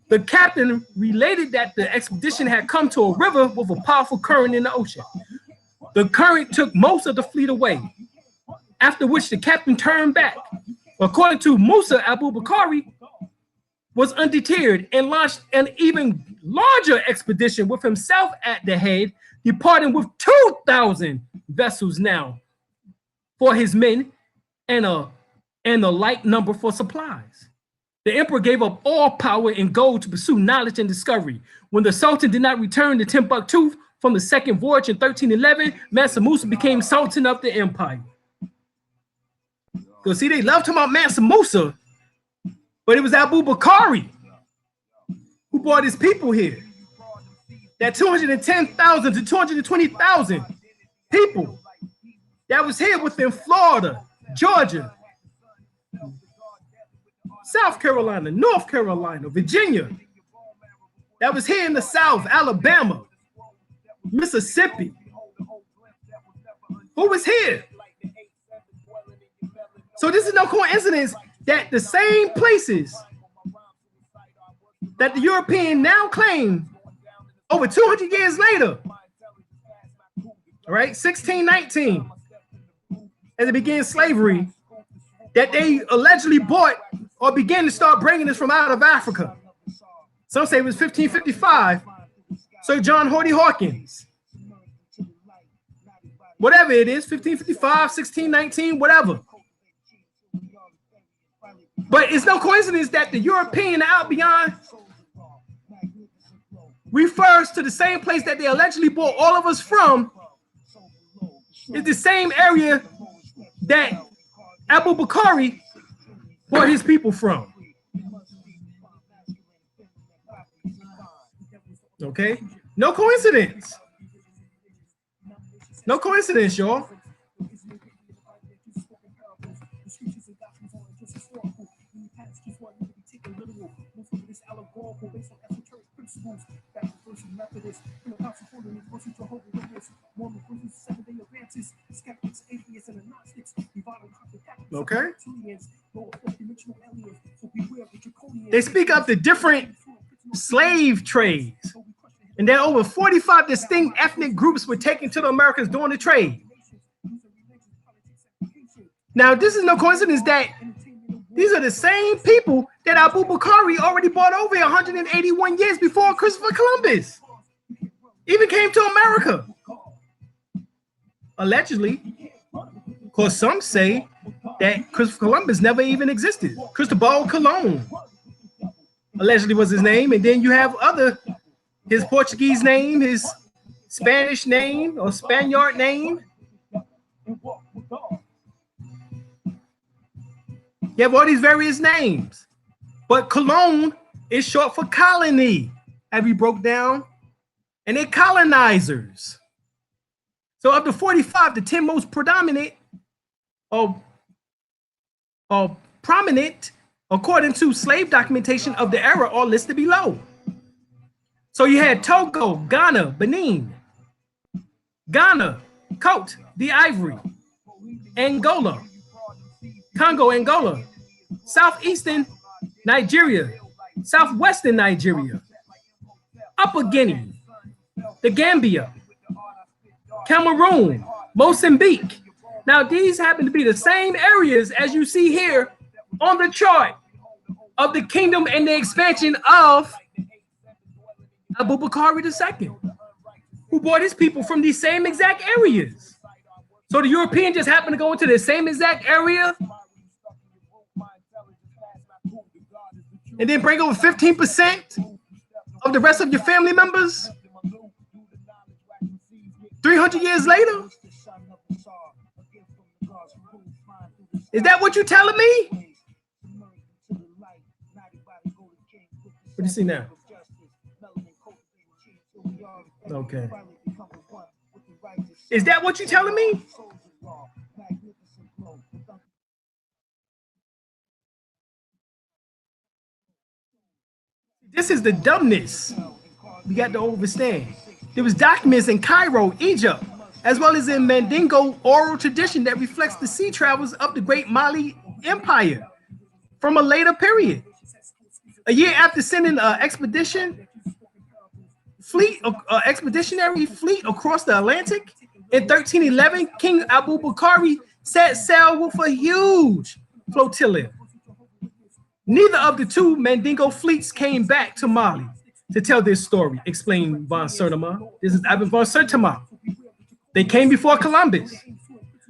The captain related that the expedition had come to a river with a powerful current in the ocean. The current took most of the fleet away, after which the captain turned back. According to Musa, Abu-Bakari was undeterred and launched an even larger expedition with himself at the head, departing with 2,000 vessels now for his men and a like number for supplies. The emperor gave up all power and gold to pursue knowledge and discovery. When the sultan did not return to Timbuktu from the second voyage in 1311, Mansa Musa became sultan of the empire. So see, they love talking about Mansa Musa, but it was Abu-Bakari who brought his people here. That 210,000 to 220,000 people that was here within Florida, Georgia, South Carolina, North Carolina, Virginia, that was here in the South, Alabama, Mississippi. Who was here? So this is no coincidence that the same places that the European now claim over 200 years later, all right, 1619, as it began slavery, that they allegedly bought or began to start bringing this from out of Africa. Some say it was 1555. Sir John Horsey Hawkins, whatever it is, 1555, 1619, whatever. But it's no coincidence that the European out beyond refers to the same place that they allegedly bought all of us from. It's the same area that Abu-Bakari brought his people from. Okay? No coincidence. No coincidence, y'all. Okay. They speak of the different slave trades, and that over 45 distinct ethnic groups were taken to the Americas during the trade. Now, this is no coincidence that these are the same people that Abu-Bakari already brought over 181 years before Christopher Columbus even came to America. Allegedly, because some say that Christopher Columbus never even existed. Cristobal Colon allegedly was his name, and then you have his Portuguese name, his Spanish name or Spaniard name. You have all these various names, but Cologne is short for colony, have you broke down? And they're colonizers. So of the 45, the 10 most predominant or prominent, according to slave documentation of the era, are listed below. So you had Togo, Ghana, Benin, Ghana, Cote d'Ivoire, Angola, Congo, Angola, southeastern Nigeria, southwestern Nigeria, Upper Guinea, the Gambia, Cameroon, Mozambique. Now, these happen to be the same areas as you see here on the chart of the kingdom and the expansion of Abu-Bakari II, who brought his people from these same exact areas. So the European just happened to go into the same exact area and then bring over 15% of the rest of your family members 300 years later? Is that what you're telling me? What do you see now? Okay. Is that what you're telling me? This is the dumbness we got to understand. There was documents in Cairo, Egypt, as well as in Mandingo oral tradition that reflects the sea travels of the great Mali Empire from a later period. A year after sending an expeditionary fleet across the Atlantic, in 1311, King Abu Bakr set sail with a huge flotilla. Neither of the two Mandingo fleets came back to Mali to tell this story, explained von Sertima. This is Ibn von Sertima. They came before Columbus.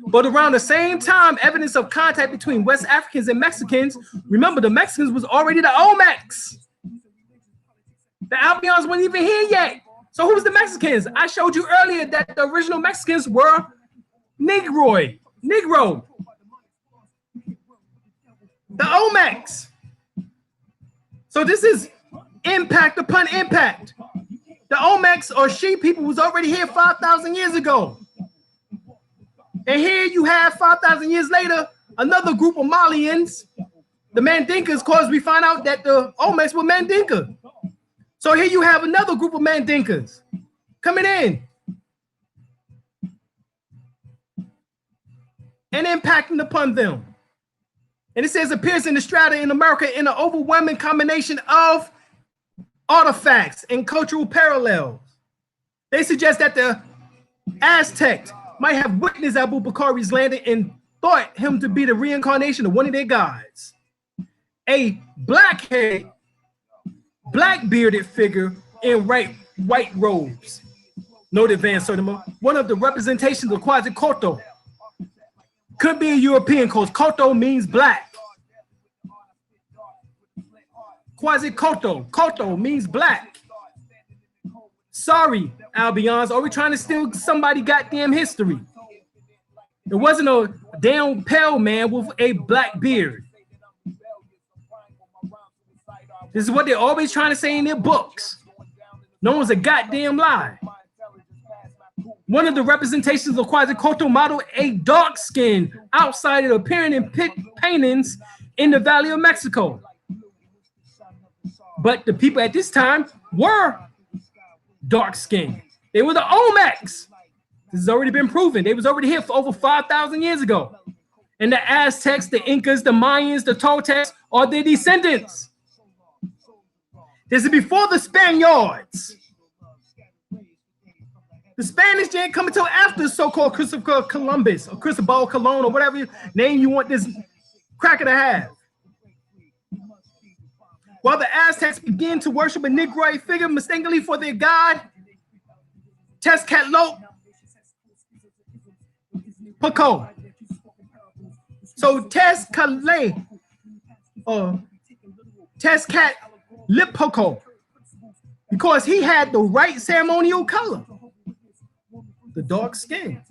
But around the same time, evidence of contact between West Africans and Mexicans, remember the Mexicans was already the Olmecs. The Albions weren't even here yet. So who's the Mexicans? I showed you earlier that the original Mexicans were Negro. The Olmecs. So this is impact upon impact. The Olmecs or She people was already here 5,000 years ago. And here you have 5,000 years later, another group of Malians, the Mandinkas, because we find out that the Olmecs were Mandinka. So here you have another group of Mandinkas coming in and impacting upon them. And it says appears in the strata in America in an overwhelming combination of artifacts and cultural parallels. They suggest that the Aztecs might have witnessed Abu Bakr's landing and thought him to be the reincarnation of one of their gods. A black-haired, black-bearded figure in white robes. Noted Van Sertima, one of the representations of Quetzalcoatl. Could be a European because Koto means black. Koto means black. Sorry, Albions, are we trying to steal somebody goddamn history? It wasn't a damn pale man with a black beard. This is what they're always trying to say in their books. No one's a goddamn lie. One of the representations of Quetzalcoatl modeled a dark skin outsider appearing in paintings in the Valley of Mexico. But the people at this time were dark skinned. They were the Olmecs. This has already been proven. They was already here for over 5,000 years ago. And the Aztecs, the Incas, the Mayans, the Toltecs are their descendants. This is before the Spaniards. The Spanish didn't come until after so-called Christopher Columbus or Cristobal Colon or whatever name you want this cracker to have. While the Aztecs began to worship a Negroid figure mistakenly for their god, Tezcatlipoca. So Tezcatlipoca, because he had the right ceremonial color, the dark skin.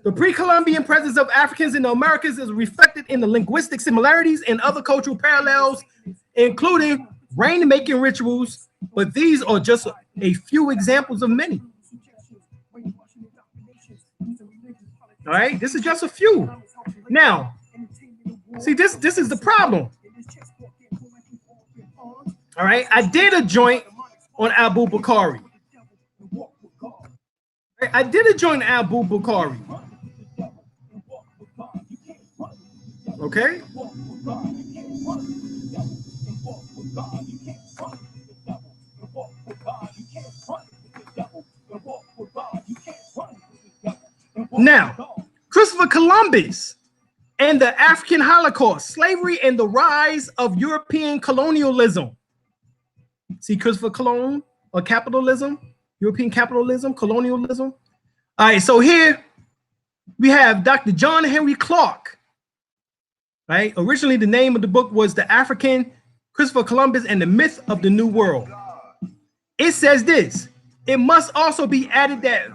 The pre-Columbian presence of Africans in the Americas is reflected in the linguistic similarities and other cultural parallels, including rain-making rituals, but these are just a few examples of many. All right, this is just a few. Now, see, this is the problem. All right, I did a joint on Abu Bakr. I did a joint on Abu Bakr. Okay. Now, Christopher Columbus and the African Holocaust, slavery and the rise of European colonialism. See Christopher Cologne or capitalism, European capitalism, colonialism. All right, so here we have Dr. John Henry Clark. Right? Originally, the name of the book was The African Christopher Columbus and the Myth of the New World. It says this: it must also be added that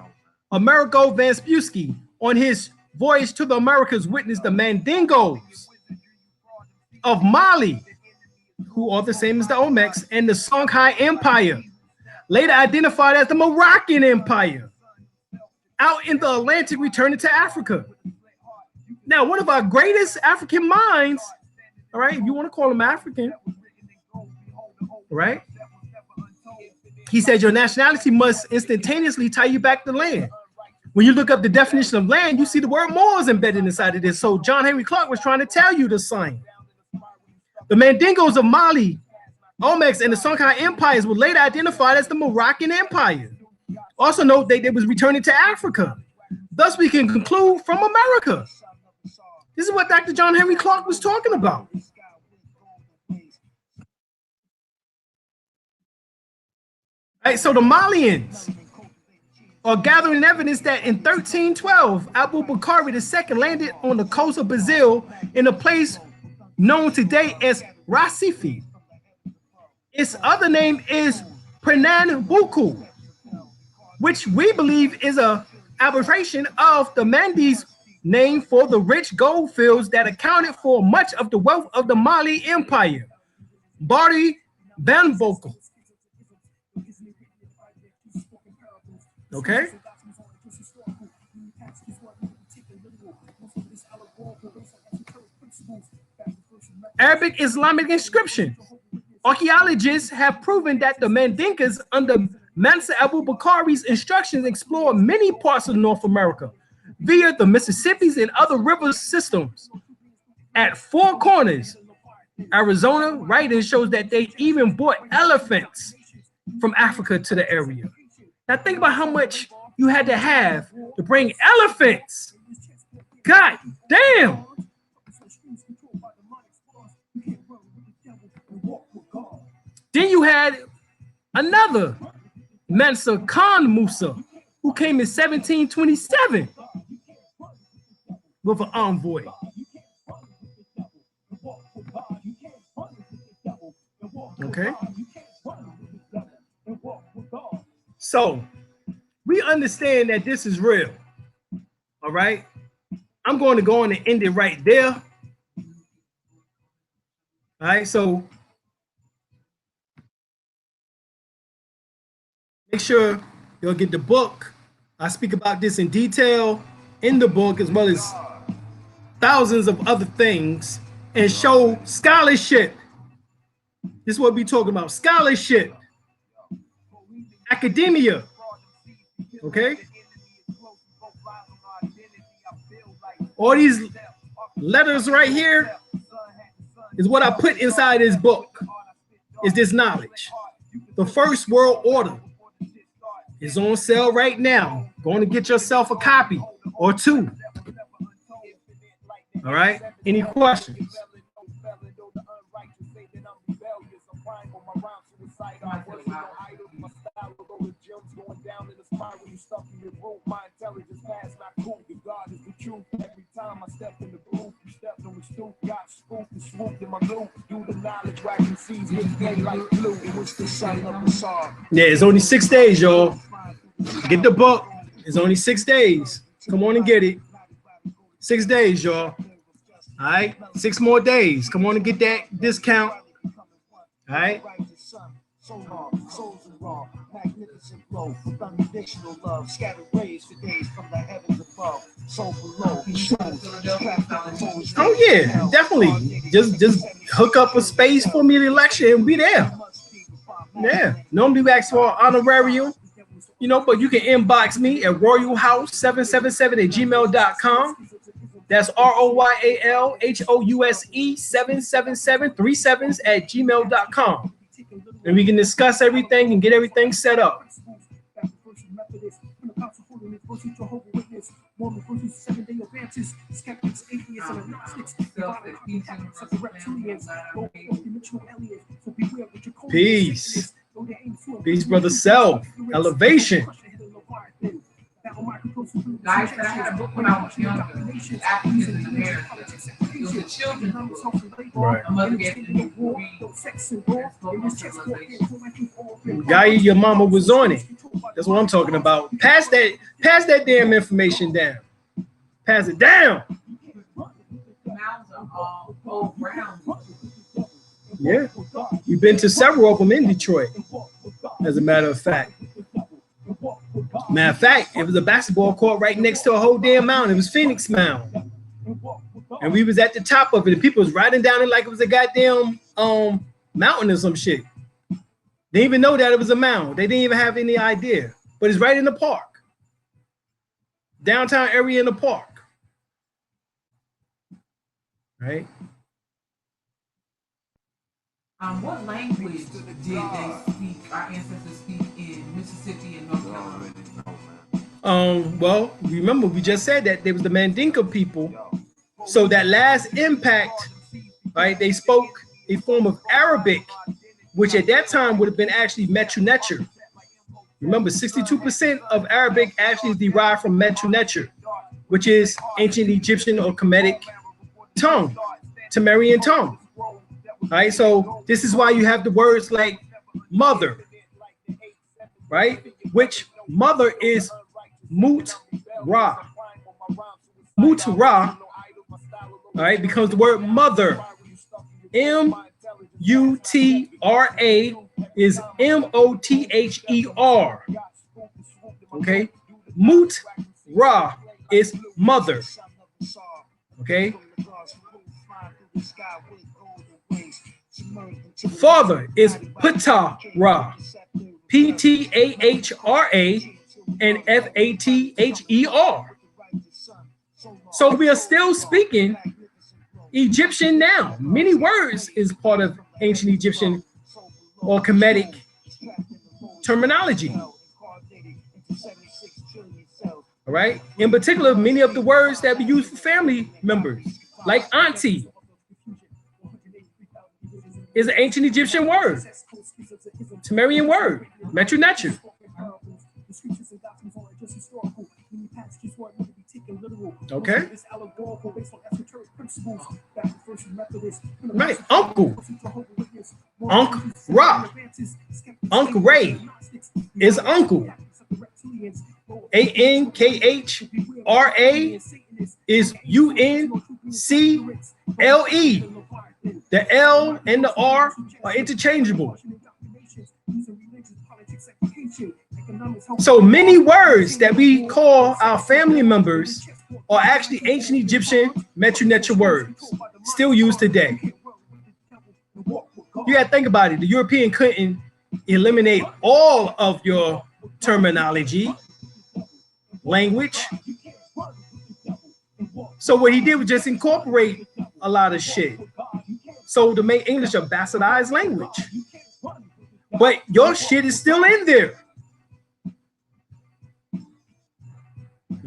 Amerigo Vespucci, on his voyage to the Americas, witnessed the Mandingos of Mali, who are the same as the Olmecs, and the Songhai Empire, later identified as the Moroccan Empire, out in the Atlantic, returning to Africa. Now, one of our greatest African minds, all right, if you want to call him African, right? He said your nationality must instantaneously tie you back to land. When you look up the definition of land, you see the word Moors embedded inside of this. So John Henry Clark was trying to tell you the same. The Mandingos of Mali, Omex, and the Songhai empires were later identified as the Moroccan Empire. Also note that they was returning to Africa. Thus, we can conclude from America. This is what Dr. John Henry Clark was talking about. All right, so the Malians are gathering evidence that in 1312, Abu Bakr II landed on the coast of Brazil in a place known today as Recife. Its other name is Pernambuco, which we believe is an aberration of the Mandy's name for the rich gold fields that accounted for much of the wealth of the Mali Empire. Bari Bamboko. Okay. Arabic Islamic inscription. Archaeologists have proven that the Mandinkas under Mansa Abu Bakri's instructions explored many parts of North America via the Mississippis and other river systems. At Four Corners, Arizona, writing shows that they even brought elephants from Africa to the area. Now think about how much you had to have to bring elephants. God damn. Then you had another Mansa Musa, who came in 1727 with an envoy. Okay. So we understand that this is real. All right. I'm going to go on and end it right there. All right. So make sure you'll get the book. I speak about this in detail in the book, as well as thousands of other things, and show scholarship. This is what we're talking about. Scholarship. Academia. Okay. All these letters right here is what I put inside this book. Is this knowledge. The First World Order is on sale right now. Go on and get yourself a copy or two. All right. Any questions? Yeah, it's only 6 days, y'all. Get the book. It's only 6 days. Come on and get it. 6 days, y'all. All right, 6 more days. Come on and get that discount. All right. Magnificent flow, foundational love, scattered rays for days from the heavens above, so below. Oh yeah, definitely. Just hook up a space for me to lecture and be there. Yeah, normally we ask for honorarium, you know, but you can inbox me at royalhouse777@gmail.com. That's ROYALHOUSE77737 and we can discuss everything and get everything set up. Peace. Peace, brother Self. Elevation. Guys, that I had a book when I was younger, Africans in America. It was a children's book. Right. My mother gave me Guy, your mama was on it. That's what I'm talking about. Pass that damn information down. Pass it down. Mouths are all old brown. Yeah. We've been to several of them in Detroit, as a matter of fact. Matter of fact, it was a basketball court right next to a whole damn mountain. It was Phoenix Mound. And we was at the top of it. And people was riding down it like it was a goddamn mountain or some shit. They didn't even know that it was a mound. They didn't even have any idea. But it's right in the park. Downtown area in the park. Right? What language did they speak, our ancestors speak in Mississippi and North Carolina? Well, remember we just said that there was the Mandinka people. So that last impact, right? They spoke a form of Arabic, which at that time would have been actually Metu Neter. Remember, 62% of Arabic actually is derived from Metu Neter, which is ancient Egyptian or Kemetic tongue, Sumerian tongue. All right, so this is why you have the words like mother, right? Which mother is Mut-Ra. Mut-Ra, all right, becomes the word mother. M-U-T-R-A is M-O-T-H-E-R. Okay, Mut-Ra is mother. Okay. Father is Ptah-Ra, P-T-A-H-R-A and F-A-T-H-E-R. So we are still speaking Egyptian now. Many words is part of ancient Egyptian or Kemetic terminology. All right. In particular, many of the words that we use for family members, like auntie, is an ancient Egyptian word, Sumerian word, Metu Neter. Okay. Right. Uncle. Uncle Ra. Uncle Ray is uncle. A-N-K-H-R-A is U-N-C-L-E. The L and the R are interchangeable. So many words that we call our family members are actually ancient Egyptian Metu Neter words, still used today. You got to think about it. The European couldn't eliminate all of your terminology, language. So what he did was just incorporate a lot of shit. So to make English a bastardized language. But your shit is still in there.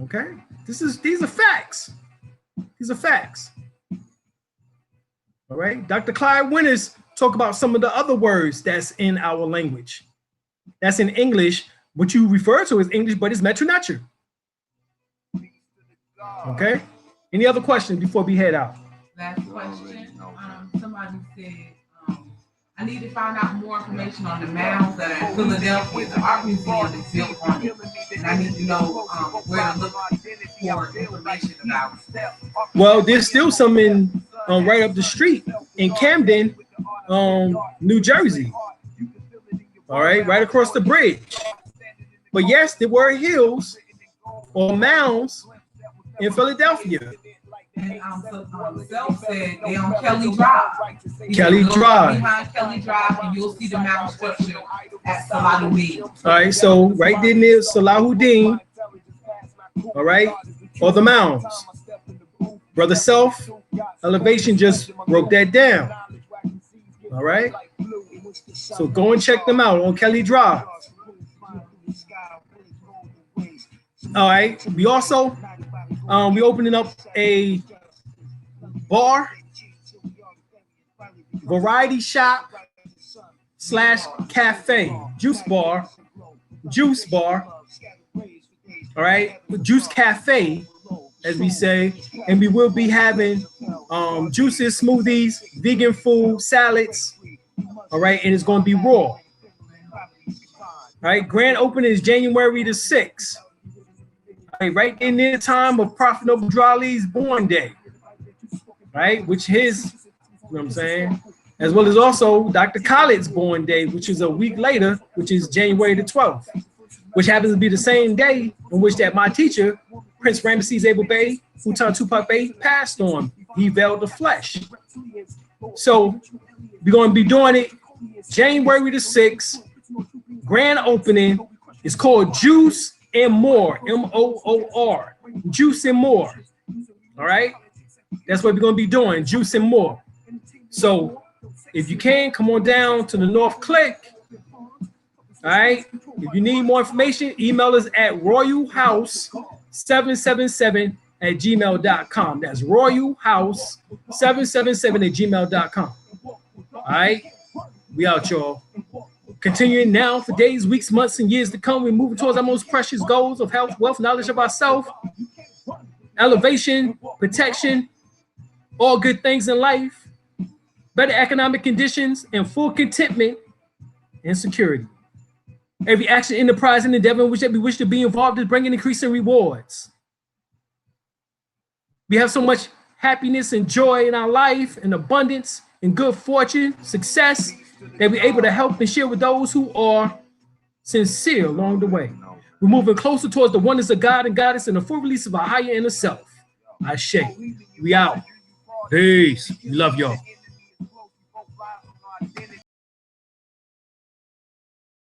Okay? These are facts. These are facts. All right. Dr. Clyde Winters talk about some of the other words that's in our language. That's in English. What you refer to as English, but it's Metu Neter. Okay. Any other questions before we head out? Last question. Somebody said, I need to find out more information on the mounds that are in Philadelphia. The art museum is built on it, and I need to know where to look for information about it. Well, there's still some in right up the street in Camden, New Jersey. All right, right across the bridge. But yes, there were hills or mounds in Philadelphia. And Self said they on Kelly Drive. Kelly Drive. Behind Kelly Drive, and you'll see the mound structure at Salahuddin. All right, so right there near Salahuddin, all right, or the mounds. Brother Self Elevation just broke that down. All right, so go and check them out on Kelly Drive. All right, we also we opening up a bar, variety shop / cafe, juice bar, all right, juice cafe, as we say, and we will be having juices, smoothies, vegan food, salads, all right, and it's going to be raw. All right, grand opening is January the 6th. Right in the time of Prophet Noble Drew Ali's born day, right? Which his, you know what I'm saying? As well as also Dr. Khaled's born day, which is a week later, which is January the 12th, which happens to be the same day in which that my teacher, Prince Ramesses Abel Bey, Futon Tupac Bey, passed on. He veiled the flesh. So we're going to be doing it January the 6th grand opening. It's called Juice and More, M-O-O-R, Juice and More. All right, that's what we're going to be doing, Juice and More. So if you can, come on down to the North Click. All right, if you need more information, email us at royalhouse777@gmail.com. That's royalhouse777@gmail.com. All right, we out, y'all. Continuing now for days, weeks, months, and years to come, we're moving towards our most precious goals of health, wealth, knowledge of ourselves, elevation, protection, all good things in life, better economic conditions, and full contentment and security. Every action, enterprise, and endeavor in which we wish to be involved is bringing increasing rewards. We have so much happiness and joy in our life, and abundance, and good fortune, success, that we're able to help and share with those who are sincere along the way. We're moving closer towards the oneness of God and Goddess and the full release of our higher inner self. Ashe. We out. Peace. We love y'all.